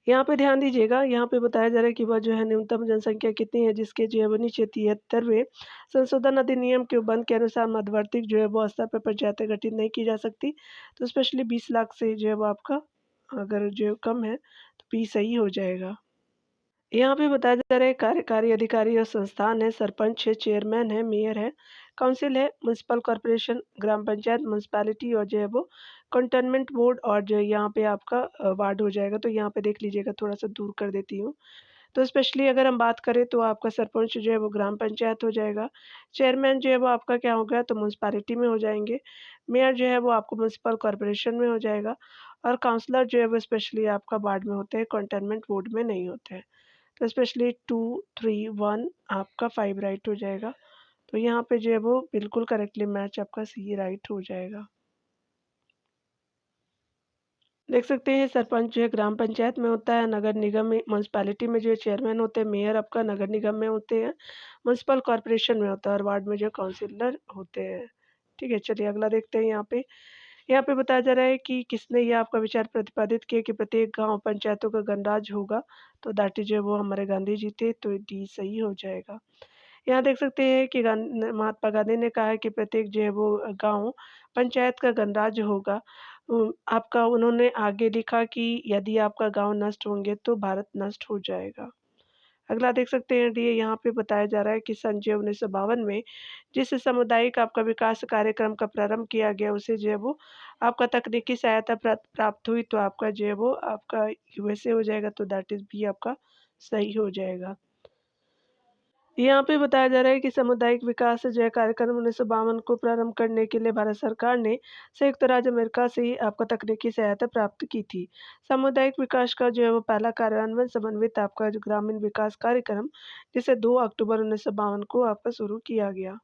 यहाँ पे ध्यान दीजिएगा, यहाँ पे बताया जा रहा है कि वह जो है न्यूनतम जनसंख्या कितनी है जिसके जो है वो नीचे 73वें संशोधन अधिनियम के बंद के अनुसार मध्यवर्ती जो है वो स्तर पे पंचायतें गठित नहीं की जा सकती। तो स्पेशली 20 लाख से जो है वो आपका अगर जो है कम है तो बी सही हो जाएगा। यहाँ पे बताया जा रहा है कार्यकारी अधिकारी और संस्थान है, सरपंच है, चेयरमैन है, मेयर है, काउंसिल है, म्युनिसिपल कॉर्पोरेशन, ग्राम पंचायत, म्युनिसिपैलिटी और जो है वो कंटोनमेंट बोर्ड और जो है यहाँ पे आपका वार्ड हो जाएगा। तो यहाँ पे देख लीजिएगा थोड़ा-सा दूर कर देती हूँ। तो स्पेशली अगर हम बात करें तो आपका सरपंच जो है वो ग्राम पंचायत हो जाएगा, चेयरमैन जो है वो आपका क्या हो गया तो म्युनिसिपैलिटी में हो जाएँगे, मेयर जो है वो आपको म्युनिसिपल कॉर्पोरेशन में हो जाएगा और काउंसलर जो है वो स्पेशली आपका वार्ड में होते हैं, कंटोनमेंट बोर्ड में नहीं होते हैं। तो स्पेशली 2, 3, 1 आपका 5 राइट हो जाएगा। तो यहाँ पे जो है वो बिल्कुल करेक्टली मैच आपका सी राइट हो जाएगा। देख सकते हैं सरपंच जो है ग्राम पंचायत में होता है, नगर निगम में म्युनिसिपैलिटी में जो है चेयरमैन होते हैं, मेयर आपका नगर निगम में होते हैं, म्युनिसिपल कॉर्पोरेशन में होता है और वार्ड में जो काउंसिलर होते हैं। ठीक है, चलिए अगला देखते हैं यहाँ पे। यहाँ पे बताया जा रहा है कि किसने ये आपका विचार प्रतिपादित किया कि प्रत्येक गाँव पंचायतों का गणराज होगा, तो दैट इज़ जो है वो हमारे गांधी जी थे, तो डी सही हो जाएगा। यहाँ देख सकते हैं कि महात्मा गांधी ने कहा है कि प्रत्येक जो है वो गाँव पंचायत का गणराज्य होगा। आपका उन्होंने आगे लिखा कि यदि आपका गाँव नष्ट होंगे तो भारत नष्ट हो जाएगा। अगला देख सकते हैं डी यहाँ पे बताया जा रहा है कि सन जो 1952 में जिस सामुदायिक आपका विकास कार्यक्रम का प्रारंभ किया गया उसे जो है वो आपका तकनीकी सहायता प्राप्त हुई, तो आपका जो है वो आपका यूएसए हो जाएगा, तो दैट इज़ बी आपका सही हो जाएगा। यहाँ पे बताया जा रहा है कि सामुदायिक विकास जो है कार्यक्रम 1952 को प्रारंभ करने के लिए भारत सरकार ने संयुक्त राज्य अमेरिका से आपको तकनीकी सहायता प्राप्त की थी। सामुदायिक विकास का जो है वो पहला कार्यान्वयन समन्वित आपका जो ग्रामीण विकास कार्यक्रम जिसे 2 अक्टूबर 1952 को आपका शुरू किया गया।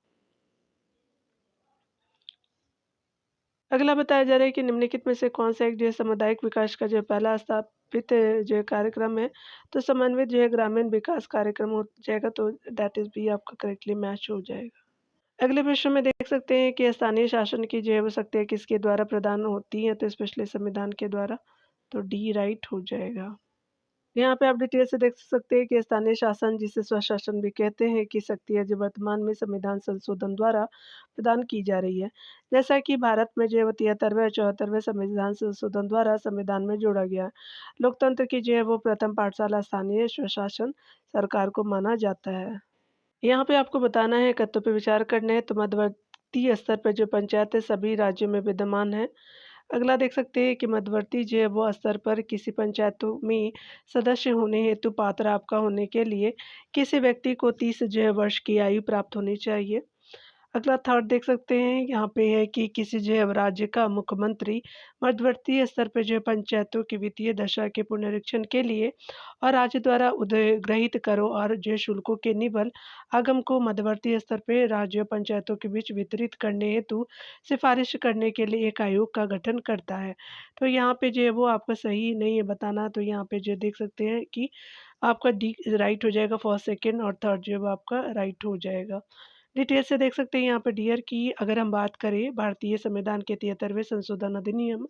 अगला बताया जा रहा है कि निम्नलिखित में से कौन सा एक जो है सामुदायिक विकास का जो पहला स्थापित जो है कार्यक्रम है, तो समन्वित जो है ग्रामीण विकास कार्यक्रम हो जाएगा, तो दैट इज़ बी आपका करेक्टली मैच हो जाएगा। अगले प्रश्न में देख सकते हैं कि स्थानीय शासन की जो है वो शक्तियाँ किसके द्वारा प्रदान होती हैं, तो स्पेशली संविधान के द्वारा, तो डी राइट हो जाएगा। यहाँ पे आप डिटेल से देख सकते हैं कि स्थानीय शासन जिसे स्वशासन भी कहते हैं की शक्तियाँ जो वर्तमान में संविधान संशोधन द्वारा प्रदान की जा रही है। जैसा कि भारत में जो है वो 73वें और 74वें संविधान संशोधन द्वारा संविधान में जोड़ा गया है। लोकतंत्र की जो है वो प्रथम पाठशाला स्थानीय स्वशासन सरकार को माना जाता है। यहाँ पे आपको बताना है कत्तों पे विचार करने हैं, तो मध्यवर्ती स्तर पर जो पंचायतें सभी राज्यों में विद्यमान है। अगला देख सकते हैं कि मध्यवर्ती जो है वो स्तर पर किसी पंचायतों में सदस्य होने हेतु पात्र आपका होने के लिए किसी व्यक्ति को 30 जो है वर्ष की आयु प्राप्त होनी चाहिए। अगला थर्ड देख सकते हैं यहाँ पे है कि किसी जो है राज्य का मुख्यमंत्री मध्यवर्ती स्तर पर जो है पंचायतों की वित्तीय दशा के पुनरीक्षण के लिए और राज्य द्वारा उदग्रहित करों और जो शुल्कों के निबल आगम को मध्यवर्ती स्तर पर राज्य और पंचायतों के बीच वितरित करने हेतु सिफारिश करने के लिए एक आयोग का गठन करता है। तो यहाँ पे जो है वो आपका सही नहीं है बताना, तो यहाँ पे जो देख सकते हैं कि आपका डी राइट हो जाएगा, फर्स्ट सेकंड और थर्ड जो है वो आपका राइट हो जाएगा। डिटेल से देख सकते हैं यहाँ पे डियर की अगर हम बात करें भारतीय संविधान के 73वें संशोधन अधिनियम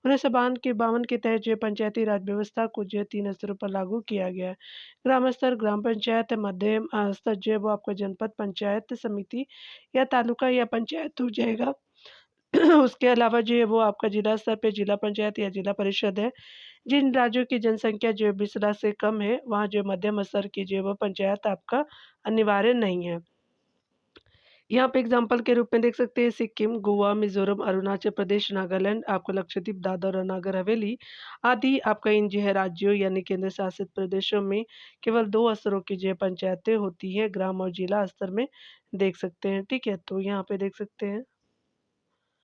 1952 के तहत जो है पंचायती राज व्यवस्था को जो है 3 स्तरों पर लागू किया गया है। ग्राम स्तर ग्राम पंचायत, मध्यम स्तर जो है वो आपका जनपद पंचायत समिति या तालुका या पंचायत हो जाएगा। उसके अलावा जो है वो आपका जिला स्तर पे जिला पंचायत या जिला परिषद है। जिन राज्यों की जनसंख्या जो है 20 लाख से कम है, वहाँ जो मध्यम स्तर की जो है वो पंचायत आपका अनिवार्य नहीं है। यहाँ पे एग्जाम्पल के रूप में देख सकते हैं सिक्किम, गोवा, मिज़ोरम, अरुणाचल प्रदेश, नागालैंड, आपको लक्षद्वीप, दादर और नागर हवेली आदि आपका इन जो है राज्यों यानी केंद्र शासित प्रदेशों में केवल 2 स्तरों की जो है पंचायतें होती हैं, ग्राम और जिला स्तर में देख सकते हैं, ठीक है? तो यहाँ पे देख सकते हैं।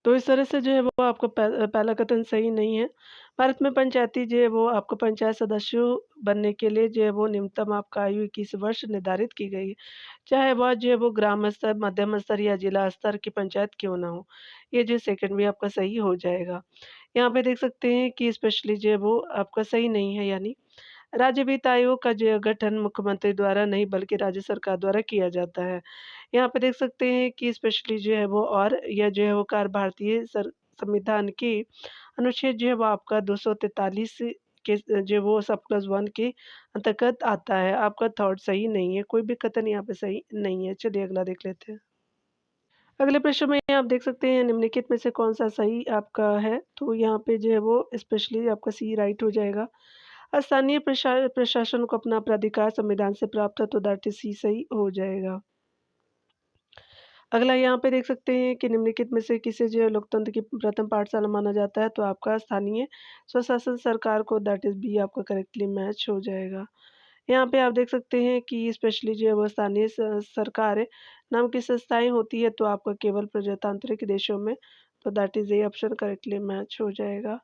तो इस तरह से जो है वो आपका पहला कथन सही नहीं है। भारत में पंचायती जो है वो आपको पंचायत सदस्यों बनने के लिए जो है वो न्यूनतम आपका आयु 21 वर्ष निर्धारित की गई है। चाहे वह जो है वो ग्राम स्तर, मध्यम स्तर या जिला स्तर की पंचायत क्यों ना हो। ये जो सेकंड भी आपका सही हो जाएगा। यहाँ पे देख सकते हैं कि स्पेशली जो है वो आपका सही नहीं है, यानी राज्य वित्त आयोग का जो गठन मुख्यमंत्री द्वारा नहीं बल्कि राज्य सरकार द्वारा किया जाता है। यहाँ पे देख सकते हैं कि स्पेशली जो है वो और यह जो है वो कार्य भारतीय संविधान के अनुच्छेद जो है वो आपका 243 के जो वो सब प्लस वन के अंतर्गत आता है। आपका थर्ड सही नहीं है, कोई भी कथन यहाँ पे सही नहीं है। चलिए अगला देख लेते हैं। अगले प्रश्न में आप देख सकते हैं निम्नलिखित में से कौन सा सही आपका है, तो यहाँ पे जो है वो स्पेशली आपका सी राइट हो जाएगा। स्थानीय प्रशासन को अपना प्राधिकार संविधान से प्राप्त है, तो दैट इज सी सही हो जाएगा। अगला यहाँ पे देख सकते हैं कि निम्नलिखित में से किसे जो है लोकतंत्र की प्रथम पाठशाला माना जाता है, तो आपका स्थानीय स्वशासन सरकार को, दैट इज बी आपका करेक्टली मैच हो जाएगा। यहाँ पे आप देख सकते हैं कि स्पेशली जो है वो स्थानीय सरकार नाम की संस्थाएं होती है, तो आपका केवल प्रजातांत्रिक देशों में, तो that is A option correctly match हो जाएगा।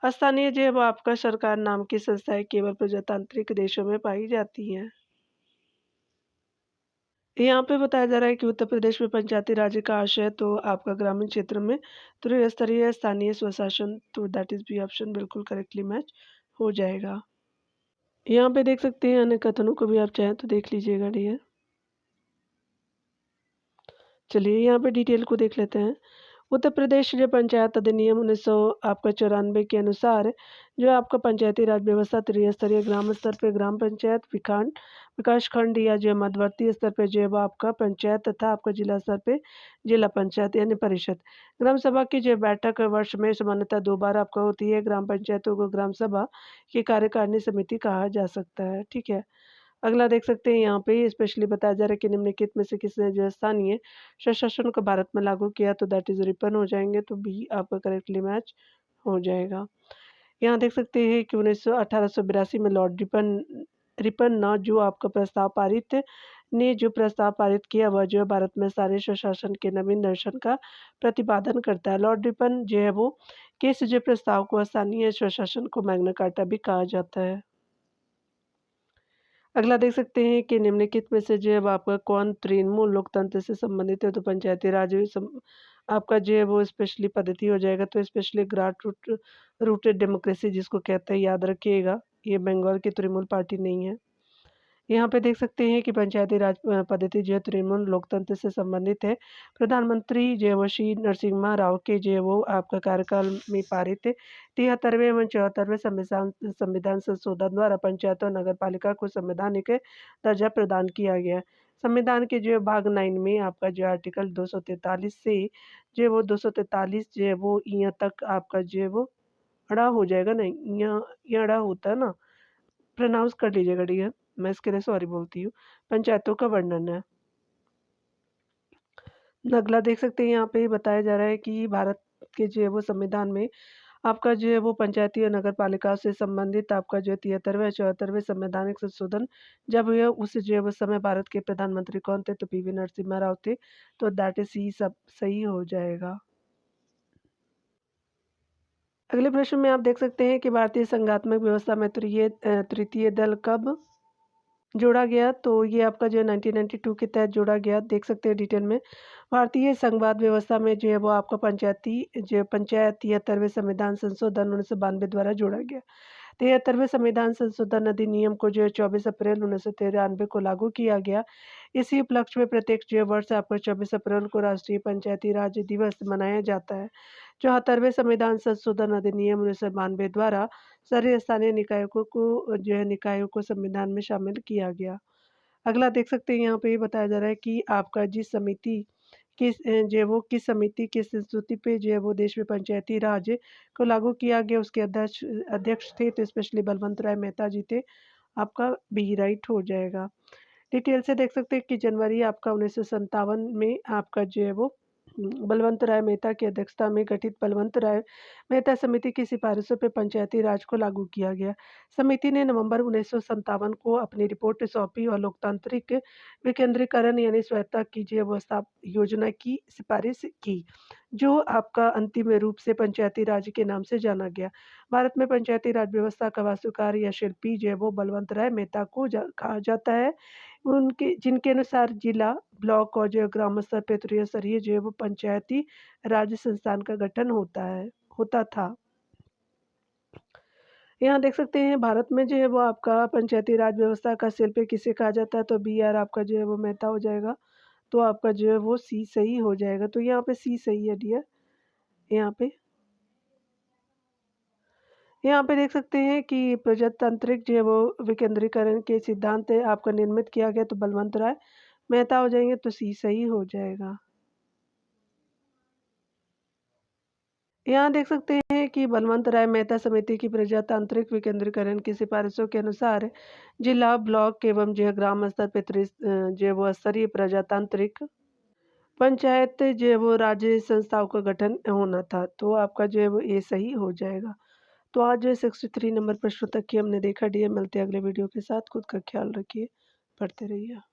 स्थानीय जो है वो आपका सरकार नाम की संस्थाएं केवल प्रजातांत्रिक देशों में पाई जाती हैं। यहाँ पे बताया जा रहा है कि उत्तर प्रदेश में पंचायती राज का आशय तो आपका ग्रामीण क्षेत्र में त्रिस्तरीय स्थानीय स्वशासन, तो दैट इज बी ऑप्शन बिल्कुल करेक्टली मैच हो जाएगा। यहाँ पे देख सकते हैं अन्य कथनों को भी आप चाहें तो देख लीजिएगा डियर। चलिए यहाँ पे डिटेल को देख लेते हैं। उत्तर प्रदेश जो पंचायत अधिनियम 1900 आपका 94 के अनुसार जो आपका पंचायती राज व्यवस्था त्रिस्तरीय ग्राम स्तर पे ग्राम पंचायत, विकांड विकास खंड या जो मध्यवर्ती स्तर पे जो है वो आपका पंचायत तथा आपका जिला स्तर पे जिला पंचायत यानी परिषद। ग्राम सभा की जो बैठक वर्ष में सामान्यतः 2 बार आपका होती है। ग्राम पंचायतों को ग्राम सभा की कार्यकारिणी समिति कहा जा सकता है, ठीक है। अगला देख सकते हैं यहाँ पे स्पेशली बताया जा रहा है कि निम्नलिखित में से किसने जो है स्थानीय स्वशासन को भारत में लागू किया, तो दैट इज रिपन हो जाएंगे, तो बी आपका करेक्टली मैच हो जाएगा। यहाँ देख सकते हैं कि 1882 में लॉर्ड रिपन रिपन ना जो आपका प्रस्ताव पारित ने जो प्रस्ताव पारित किया वह जो है भारत में स्थानीय स्वशासन के नवीन दर्शन का प्रतिपादन करता है। लॉर्ड रिपन जो है वो के सुझे प्रस्ताव को स्थानीय स्वशासन को मैग्ना कार्टा भी कहा जाता है। अगला देख सकते हैं कि निम्नलिखित में से जो है वो आपका कौन तृणमूल लोकतंत्र से संबंधित है, तो पंचायती राज आपका जो है वो स्पेशली पद्धति हो जाएगा, तो स्पेशली रूटेड डेमोक्रेसी जिसको कहते हैं, याद रखिएगा ये बंगाल की तृणमूल पार्टी नहीं है। यहाँ पे देख सकते हैं कि पंचायती राज पद्धति जो है तृणमूल लोकतंत्र से संबंधित है। प्रधानमंत्री जो है वो श्री नरसिम्हा राव के जो है वो आपका कार्यकाल में पारित 73वें एवं 74वें संविधान संविधान संशोधन द्वारा पंचायत और नगर पालिका को संवैधानिक दर्जा प्रदान किया गया। संविधान के जो है भाग 9 में आपका जो आर्टिकल 243 से जो है वो 243 जो है वो यहाँ तक आपका जो है वो अड़ा हो जाएगा, नहीं यहाँ अड़ा होता है ना, प्रोनाउंस कर लीजिएगा डियर, मैं इसके लिए सॉरी बोलती हूँ। पंचायतों का वर्णन है। अगला देख सकते हैं यहाँ पे बताया जा रहा है कि भारत के जो है वो संविधान में आपका जो है वो पंचायती और नगर पालिका से संबंधित आपका जो है 73वें 74वें संवैधानिक संशोधन जब हुआ उस जो है उस समय भारत के प्रधानमंत्री कौन थे, तो पीवी नरसिम्हा राव थे, तो दैट इज सी सब सही हो जाएगा। अगले प्रश्न में आप देख सकते हैं कि भारतीय संघात्मक व्यवस्था में तृतीय दल कब जोड़ा गया, तो ये आपका जो है 1992 के तहत जोड़ा गया। देख सकते हैं डिटेल में भारतीय संघवाद व्यवस्था में जो है वो आपका पंचायत 73वें संविधान संशोधन 1992 द्वारा जोड़ा गया। 73वें संविधान संशोधन अधिनियम को जो है 24 अप्रैल 1993 को लागू किया गया। इसी उपलक्ष्य में प्रत्येक जो है वर्ष आपका 24 अप्रैल को राष्ट्रीय पंचायती राज दिवस मनाया जाता है। 74वें संविधान संशोधन अधिनियम 1992 द्वारा सारे स्थानीय निकायों को जो है निकायों को संविधान में शामिल किया गया। अगला देख सकते हैं यहाँ पे ये बताया जा रहा है कि आपका जिस समिति जो है वो किस समिति की संस्तुति पे जो है वो देश में पंचायती राज को लागू किया गया, उसके अध्यक्ष अध्यक्ष थे, तो स्पेशली बलवंत राय मेहता जी थे, आपका बी राइट हो जाएगा। डिटेल से देख सकते हैं कि जनवरी आपका 1957 में आपका जो है वो बलवंत राय मेहता की अध्यक्षता में गठित बलवंत राय मेहता समिति की सिफारिशों पर पंचायती राज को लागू किया गया। समिति ने नवंबर 1957 को अपनी रिपोर्ट सौंपी और लोकतांत्रिक विकेंद्रीकरण यानी स्वायत्तता की जो व्यवस्था योजना की सिफारिश की, जो आपका अंतिम रूप से पंचायती राज के नाम से जाना गया। भारत में पंचायती राज व्यवस्था का वास्तुकार या शिल्पी जो है वो बलवंत राय मेहता को कहा जाता है। उनके जिनके अनुसार जिला, ब्लॉक और जो है ग्राम स्तर पे त्रिस्तरीय जो है वो पंचायती राज संस्थान का गठन होता था। यहाँ देख सकते हैं भारत में जो है वो आपका पंचायती राज व्यवस्था का शिल्पी किसे कहा जाता है, तो बी आर आपका जो है वो मेहता हो जाएगा, तो आपका जो है वो सी सही हो जाएगा। तो यहाँ पे सी सही है डियर। यहाँ पे देख सकते हैं कि प्रजातांत्रिक जो है वो विकेंद्रीकरण के सिद्धांत आपका निर्मित किया गया, तो बलवंत राय मेहता हो जाएंगे, तो सी सही हो जाएगा। यहाँ देख सकते हैं कि बलवंत राय मेहता समिति की प्रजातांत्रिक विकेंद्रीकरण की सिफारिशों के अनुसार जिला, ब्लॉक एवं जो है ग्राम स्तर पे जो है वो स्तरीय प्रजातांत्रिक पंचायत जो है वो राज्य संस्थाओं का गठन होना था, तो आपका जो है वो ये सही हो जाएगा। तो आज जो है 63 नंबर प्रश्नों तक की हमने देखा डियर। मिलते हैं अगले वीडियो के साथ। खुद का ख्याल रखिए, पढ़ते रहिए।